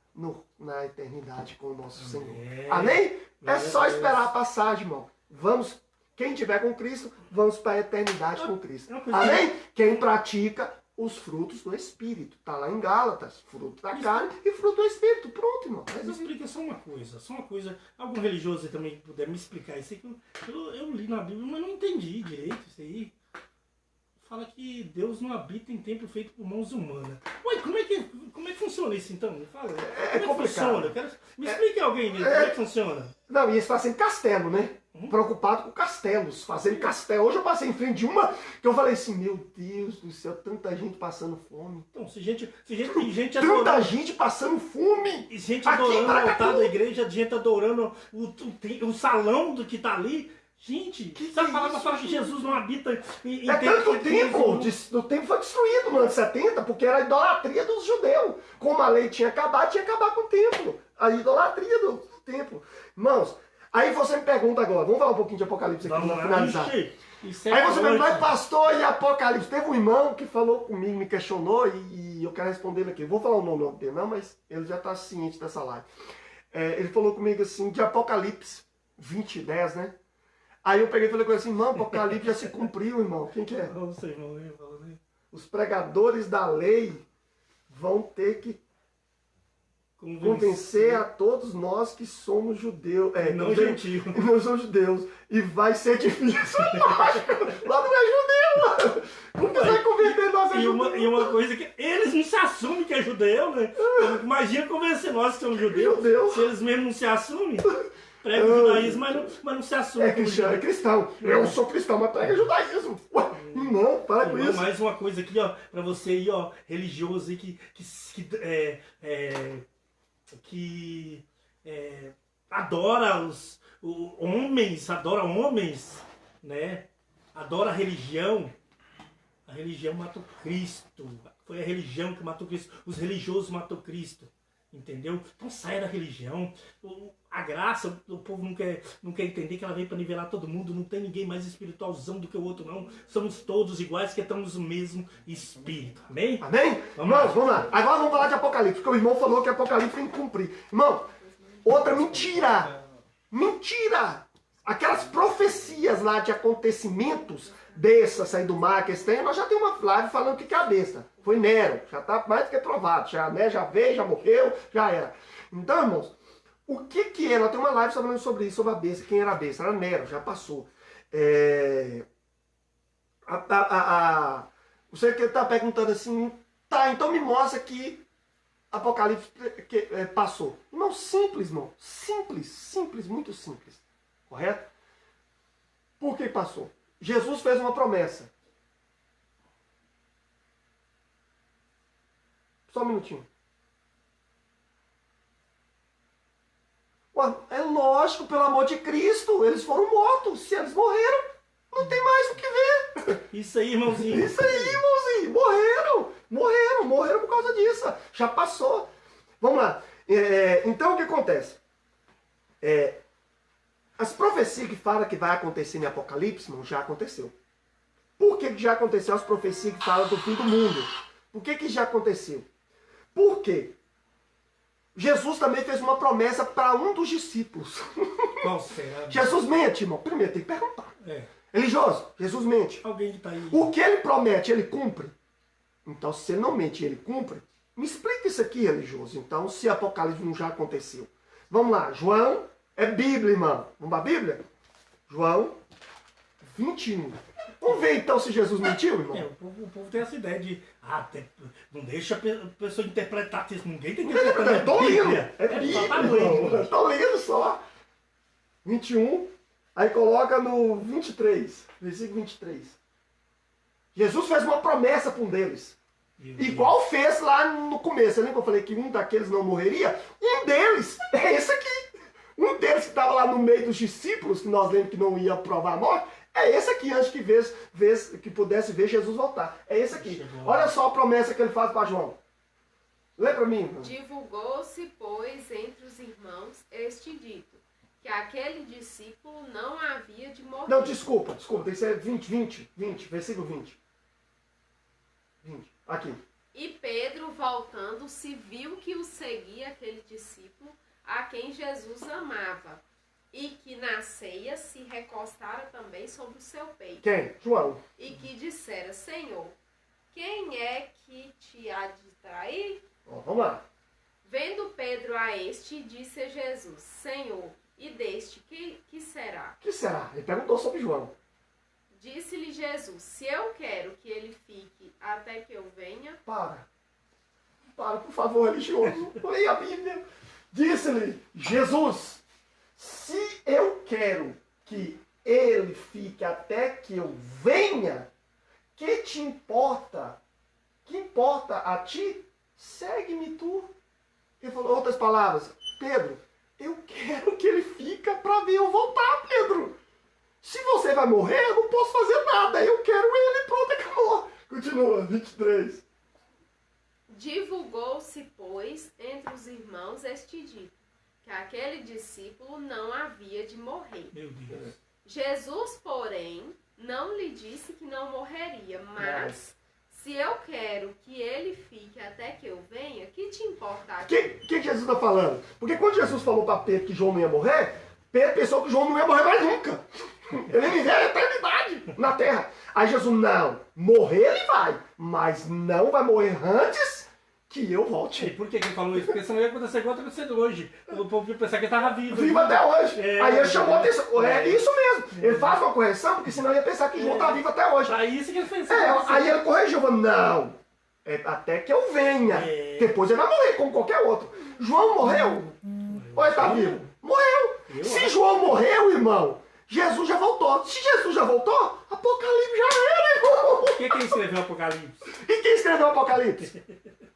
na eternidade com o nosso Senhor. Amém? É só esperar a passagem, irmão. Vamos, quem tiver com Cristo, vamos para a eternidade com Cristo. Amém? Quem pratica os frutos do Espírito. Está lá em Gálatas. Fruto da carne e fruto do Espírito. Pronto, irmão. Me explica só uma coisa. Algum religioso também puder me explicar isso aí, que eu li na Bíblia, mas não entendi direito isso aí. Fala que Deus não habita em templo feito por mãos humanas. Ué, como é que funciona isso então? Me fala. É complicado. Me explique alguém nisso, como é que funciona. Não, e eles fazem castelo, né? Preocupado com castelos, fazendo castelo. Hoje eu passei em frente de uma que eu falei assim, meu Deus do céu, tanta gente passando fome. Então, se gente adorando... Tanta gente passando fome! E gente adorando o altar da igreja, gente adorando o salão do que tá ali. Gente, sabe a palavra fala que Jesus não habita em tanto que o templo foi destruído no ano 70, porque era a idolatria dos judeus. Como a lei tinha que acabar com o templo. A idolatria do templo. Irmãos, aí você me pergunta agora, vamos falar um pouquinho de Apocalipse aqui para finalizar. Aí você me pergunta, pastor, e Apocalipse? Teve um irmão que falou comigo, me questionou e eu quero responder ele aqui. Eu vou falar o nome dele, não, mas ele já está ciente dessa live. Ele falou comigo assim, de Apocalipse 20:10, né? Aí eu peguei e falei com ele assim, irmão, Apocalipse já se cumpriu, irmão. Quem que é? Não sei, irmão. Os pregadores da lei vão ter que convencer a todos nós que somos judeus. Não gentios. Nós somos judeus. E vai ser difícil. Lá não é judeu, mano. Como que você vai converter nós a judeu? E uma coisa que eles não se assumem que é judeu, né? Imagina convencer nós que somos judeus. Se eles mesmos não se assumem. Prega o judaísmo, mas não se assume. É cristão. Eu sou cristão, mas prega judaísmo. Ué, não, para com isso. Mais uma coisa aqui, ó, pra você aí, ó, religioso aí que adora homens, né? Adora a religião. A religião matou Cristo. Foi a religião que matou Cristo. Os religiosos matou Cristo. Entendeu? Então saia da religião. A graça, o povo não quer entender que ela veio para nivelar todo mundo. Não tem ninguém mais espiritualzão do que o outro, não. Somos todos iguais, que estamos no mesmo espírito. Amém? Amém? Vamos lá. Agora vamos falar de Apocalipse, porque o irmão falou que Apocalipse tem que cumprir. Irmão, outra mentira. Mentira! Aquelas profecias lá de acontecimentos, besta sair do mar, que esse tem, nós já temos uma live falando que é a besta. Foi Nero, já está mais do que provado. Já veio, já morreu, já era. Então, irmãos, o que é? Nós temos uma live falando sobre isso, sobre a besta. Quem era a besta? Era Nero, já passou. Você que está perguntando assim, tá, então me mostra que Apocalipse passou. Irmão, simples, irmão. Simples, muito simples. Correto? Por que passou? Jesus fez uma promessa. Só um minutinho. Ué, é lógico, pelo amor de Cristo, eles foram mortos. Se eles morreram, não tem mais o que ver. Isso aí, irmãozinho. Isso aí, irmãozinho. Morreram por causa disso. Já passou. Vamos lá. Então, o que acontece? As profecias que falam que vai acontecer em Apocalipse, irmão, já aconteceu. Por que já aconteceu as profecias que falam do fim do mundo? Por que já aconteceu? Por quê? Jesus também fez uma promessa para um dos discípulos. Qual será? Jesus mente, irmão. Primeiro tem que perguntar. Religioso, Jesus mente. Alguém que está aí. O que ele promete, ele cumpre. Então, se ele não mente e ele cumpre, me explica isso aqui, religioso. Então, se Apocalipse não já aconteceu. Vamos lá, João, é Bíblia, irmão. Vamos para a Bíblia? João 21. Vamos ver então se Jesus mentiu, irmão? O povo tem essa ideia de, não deixa a pessoa interpretar isso. Ninguém tem que interpretar. Eu tô lendo. É Bíblia. Eu tô lendo só. 21. Aí coloca no 23. Versículo 23. Jesus fez uma promessa para um deles. Igual fez lá no começo. Você lembra que eu falei que um daqueles não morreria? Um deles é esse aqui. Um deles que estava lá no meio dos discípulos, que nós lemos que não ia provar a morte, é esse aqui, antes que pudesse ver Jesus voltar. É esse aqui. Olha só a promessa que ele faz para João. Lê para mim. Divulgou-se, pois, entre os irmãos este dito, que aquele discípulo não havia de morrer. Não, desculpa, tem que ser 20, versículo 20. Aqui. E Pedro, voltando-se, viu que o seguia aquele discípulo a quem Jesus amava, e que na ceia se recostara também sobre o seu peito. Quem? João. E que dissera, Senhor, quem é que te há de trair? Ó, vamos lá. Vendo Pedro a este, disse a Jesus, Senhor, e deste que será? O que será? Ele perguntou sobre João. Disse-lhe Jesus, se eu quero que ele fique até que eu venha... Para, por favor, religioso. Leia a Bíblia. Disse-lhe Jesus, se eu quero que ele fique até que eu venha, que te importa? Que importa a ti? Segue-me tu. Ele falou outras palavras. Pedro, eu quero que ele fique para ver eu voltar, Pedro. Se você vai morrer, eu não posso fazer nada. Eu quero ele, pronto, acabou. Continua, 23. Divulgou-se, pois, entre os irmãos este dito, que aquele discípulo não havia de morrer. Meu Deus. Jesus, porém, não lhe disse que não morreria, mas se eu quero que ele fique até que eu venha, que te importa? O que Jesus está falando? Porque quando Jesus falou para Pedro que João não ia morrer, Pedro pensou que João não ia morrer mais nunca. Ele ia viver a eternidade na terra. Aí Jesus, não, morrer ele vai, mas não vai morrer antes que eu E volte. por que ele falou isso? Porque senão ia acontecer igual está acontecendo hoje. O povo ia pensar que ele estava vivo. Vivo até hoje. Aí ele chamou a atenção. É É. isso mesmo. Ele faz uma correção, porque senão ia pensar que João está vivo até hoje. Pra isso que ele fez isso. Aí ele corrigiu, falou, não, é até que eu venha. É. Depois ele vai morrer, como qualquer outro. João morreu? Ou ele está vivo? Morreu. Eu Se acho. João morreu, irmão, Jesus já voltou. Se Jesus já voltou, Apocalipse já era, irmão. Quem escreveu o Apocalipse? E quem escreveu o Apocalipse?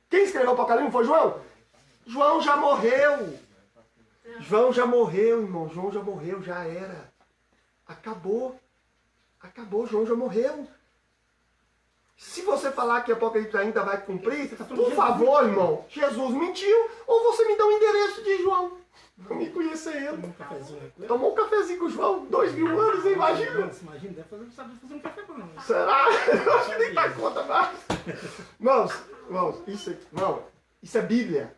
Quem escreveu o Apocalipse foi João? João já morreu. João já morreu, irmão. João já morreu, já era. Acabou. Acabou, João já morreu. Se você falar que Apocalipse ainda vai cumprir, por favor, irmão, Jesus mentiu. Ou você me dá o endereço de João. Pra me conhecer ele. Um cafezinho aqui. Tomou um cafezinho com o João, 2000 anos, hein? Imagina. Nossa, imagina, deve saber fazer um café pra nós. Será? Eu acho que nem dá conta mais. Irmãos, isso é Bíblia.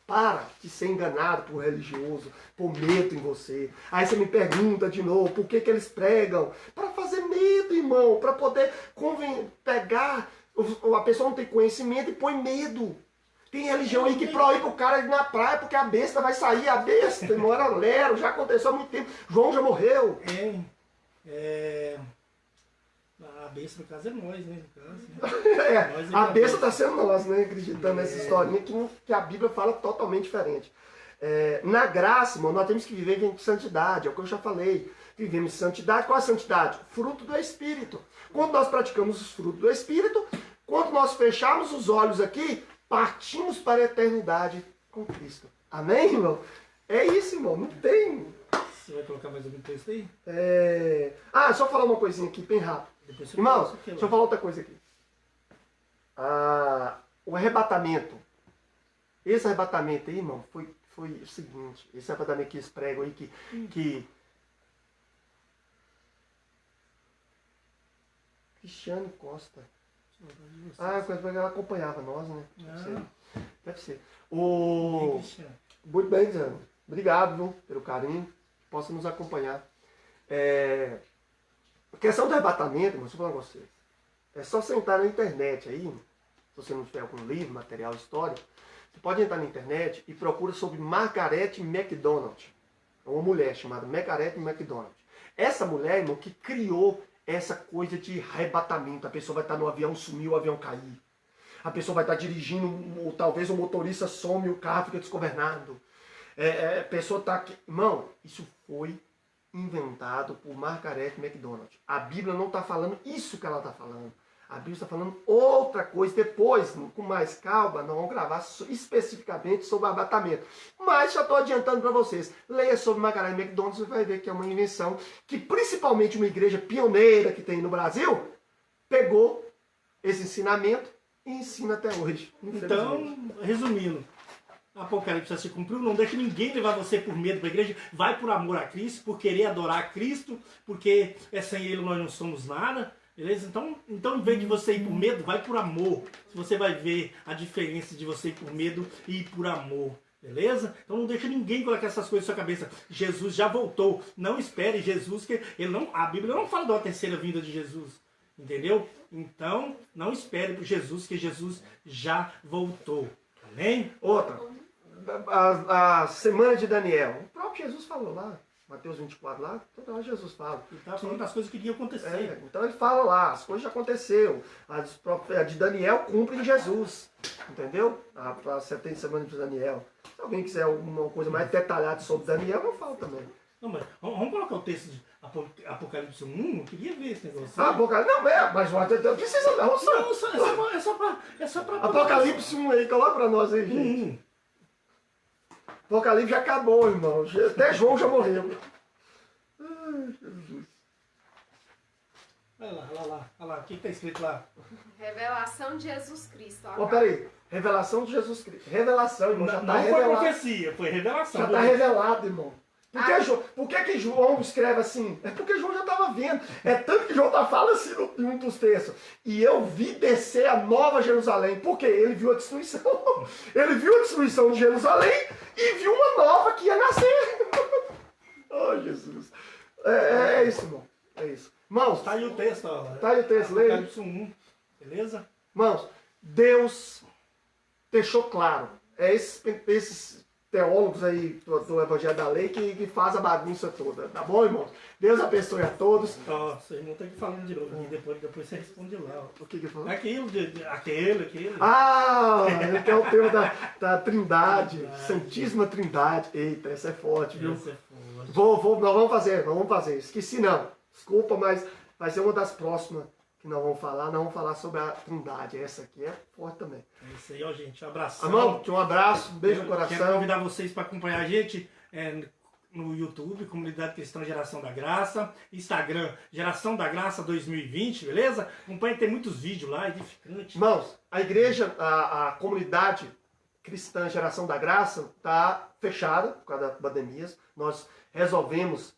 Para de ser enganado por religioso, por medo em você. Aí você me pergunta de novo, por que eles pregam? Para fazer medo, irmão. Para poder pegar. A pessoa não tem conhecimento e põe medo. Tem religião aí que proíbe o cara ir na praia porque a besta vai sair. A besta, irmão, era lero, já aconteceu há muito tempo. João já morreu. A besta, no caso, é nós, né? No caso, né? A besta está sendo nós, né? Acreditando nessa historinha que a Bíblia fala totalmente diferente. Na graça, irmão, nós temos que viver em santidade, é o que eu já falei. Vivemos em santidade. Qual é a santidade? Fruto do Espírito. Quando nós praticamos os frutos do Espírito, quando nós fecharmos os olhos aqui, partimos para a eternidade com Cristo. Amém, irmão? É isso, irmão. Não tem... Você vai colocar mais algum texto aí? Só falar uma coisinha aqui, bem rápido. Depois você Irmãos, fala isso aqui, deixa eu falar outra coisa aqui. O arrebatamento. Esse arrebatamento aí, irmão, foi o seguinte. Esse arrebatamento que eles pregam aí, que Cristiane Costa. Ela acompanhava nós, né? Deve ser. Muito bem, Zé. Obrigado, viu, pelo carinho. Que possa nos acompanhar. A questão do arrebatamento, irmão, deixa eu falar com vocês. É só você entrar na internet aí, se você não tiver algum livro, material histórico, você pode entrar na internet e procura sobre Margaret MacDonald. É uma mulher chamada Margaret MacDonald. Essa mulher, irmão, que criou essa coisa de arrebatamento. A pessoa vai estar no avião, sumiu, o avião cair. A pessoa vai estar dirigindo, ou talvez o motorista some e o carro fica desgovernado. A pessoa está aqui. Irmão, isso foi inventado por Margaret MacDonald. A Bíblia não está falando isso que ela está falando. A Bíblia está falando outra coisa. Depois, com mais calma, nós vamos gravar especificamente sobre o arrebatamento. Mas já estou adiantando para vocês. Leia sobre Margaret MacDonald, você vai ver que é uma invenção que principalmente uma igreja pioneira que tem no Brasil pegou esse ensinamento e ensina até hoje. Então, resumindo, Apocalipse já se cumpriu, não deixe ninguém levar você por medo para a igreja, vai por amor a Cristo, por querer adorar a Cristo, porque sem Ele nós não somos nada, beleza? Então em vez de você ir por medo, vai por amor. Você vai ver a diferença de você ir por medo e ir por amor. Beleza? Então não deixa ninguém colocar essas coisas na sua cabeça. Jesus já voltou. Não espere Jesus, que a Bíblia não fala da terceira vinda de Jesus. Entendeu? Então não espere por Jesus, que Jesus já voltou. Amém? Outra. A semana de Daniel. O próprio Jesus falou lá. Mateus 24 lá, toda hora Jesus fala. Ele estava falando das coisas que iriam acontecer. Então ele fala lá, as coisas já aconteceram. A de Daniel cumpre em Jesus. Entendeu? A 70 semanas de Daniel. Se alguém quiser alguma coisa mais detalhada sobre Daniel, eu falo também. Não, mas vamos colocar o texto de Apocalipse 1? Eu queria ver esse negócio. Apocalipse, não, mas precisa não. Não, é só pra Apocalipse 1 aí, coloca pra nós aí, gente. Apocalipse já acabou, irmão. Até João já morreu. Ai, Jesus. Olha lá. O que está escrito lá? Revelação de Jesus Cristo. Peraí. Revelação de Jesus Cristo. Revelação, irmão. Já tá não revelado. foi profecia, foi revelação. Já está revelado, irmão. Por que João escreve assim? É porque João já estava vendo. É tanto que João fala assim em um dos textos. E eu vi descer a nova Jerusalém. Por quê? Ele viu a destruição. Ele viu a destruição de Jerusalém e viu uma nova que ia nascer. Oh, Jesus. É isso, irmão. É isso. Irmãos, tá aí o texto, ó. Tá aí o texto, leia. Apocalipse 1. Beleza? Irmãos, Deus deixou claro. É esses teólogos aí do Evangelho da Lei que faz a bagunça toda. Tá bom, irmãos? Deus abençoe a todos. Nossa, irmão, tem que falar de novo. E depois você responde lá. Ó. O que ele falou? Aquele. Ele quer o tema da Trindade. Santíssima Trindade. Eita, essa é forte, viu? Essa é forte. Nós vamos fazer. Esqueci não. Desculpa, mas vai ser uma das próximas que nós vamos falar. Nós vamos falar sobre a Trindade. Essa aqui é forte também. É isso aí, ó, gente. Um abração. Irmão, um abraço, um beijo no coração. Quero convidar vocês para acompanhar a gente no YouTube, Comunidade Cristã Geração da Graça, Instagram, Geração da Graça 2020, beleza? Acompanha, tem muitos vídeos lá, edificantes. Irmãos, a igreja, a comunidade cristã Geração da Graça está fechada por causa da pandemia. Nós resolvemos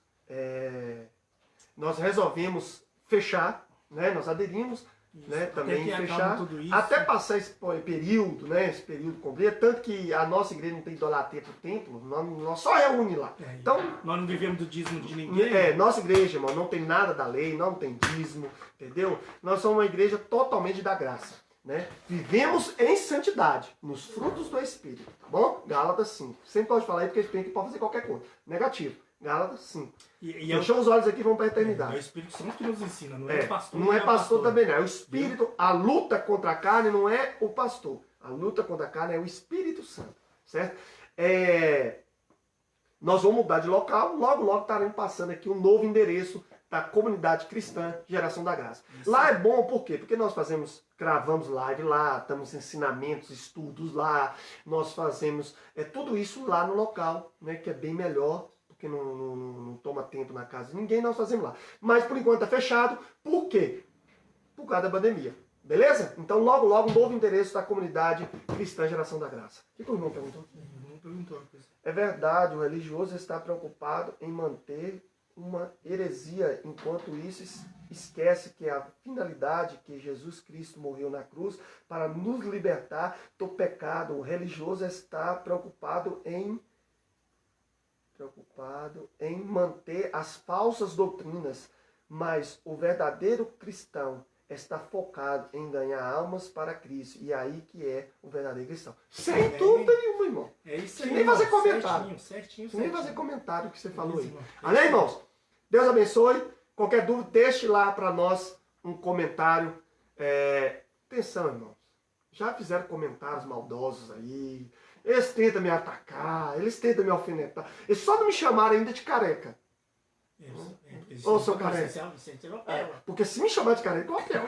fechar, né? Nós aderimos, né? Também fechar, até passar esse período, né? Esse período completo, tanto que a nossa igreja não tem idolatria para o templo, nós só reúne lá. Então, nós não vivemos do dízimo de ninguém. Nossa igreja, irmão, não tem nada da lei, não tem dízimo, entendeu? Nós somos uma igreja totalmente da graça, né? Vivemos em santidade, nos frutos do Espírito, tá bom? Gálatas 5. Sempre pode falar aí porque a gente pode fazer qualquer coisa. Negativo. Gálatas 5. Fechou os olhos aqui e vamos para a eternidade. É o Espírito Santo que nos ensina, não é o pastor. Não é pastor também, não. É o Espírito. A luta contra a carne não é o pastor. A luta contra a carne é o Espírito Santo. Certo? Nós vamos mudar de local. Logo estaremos passando aqui um novo endereço da comunidade cristã Geração da Graça. Isso. Lá é bom por quê? Porque nós gravamos live lá, estamos ensinamentos, estudos lá, nós fazemos tudo isso lá no local, né, que é bem melhor, porque não toma tempo na casa de ninguém, nós fazemos lá. Mas por enquanto está fechado, por quê? Por causa da pandemia. Beleza? Então logo um novo endereço da comunidade cristã Geração da Graça. O que o irmão perguntou? É verdade, o religioso está preocupado em manter uma heresia, enquanto isso esquece que a finalidade que Jesus Cristo morreu na cruz para nos libertar do pecado. O religioso está preocupado em manter as falsas doutrinas, mas o verdadeiro cristão está focado em ganhar almas para Cristo. E aí que é o verdadeiro cristão. Sem dúvida nenhuma, irmão. É isso aí. Sem nem fazer comentário. Certinho. Sem nem fazer comentário que você falou aí. Irmão. Amém, irmãos? Deus abençoe. Qualquer dúvida, deixe lá para nós um comentário. Atenção, irmãos. Já fizeram comentários maldosos aí. Eles tentam me atacar, eles tentam me alfinetar. Eles só não me chamaram ainda de careca. Ô, seu careca. Porque se me chamar de careca, eu apelo.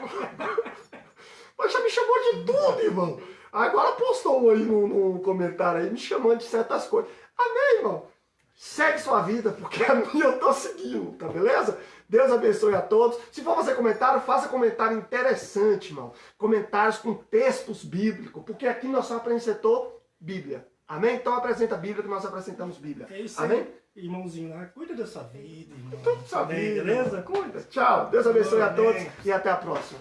Mas já me chamou de tudo, irmão. Agora postou um aí no comentário aí, me chamando de certas coisas. Amém, irmão? segue sua vida, porque a minha eu tô seguindo, tá beleza? Deus abençoe a todos. Se for fazer comentário, faça comentário interessante, irmão. Comentários com textos bíblicos, porque aqui nós só apresentamos Bíblia. Amém? Então apresenta a Bíblia que nós apresentamos Bíblia. É isso Amém? aí, irmãozinho lá. Cuida dessa vida, irmão. Tudo sua Amém, vida. beleza? Cuida. Tchau. Deus abençoe a Amém. todos e até a próxima.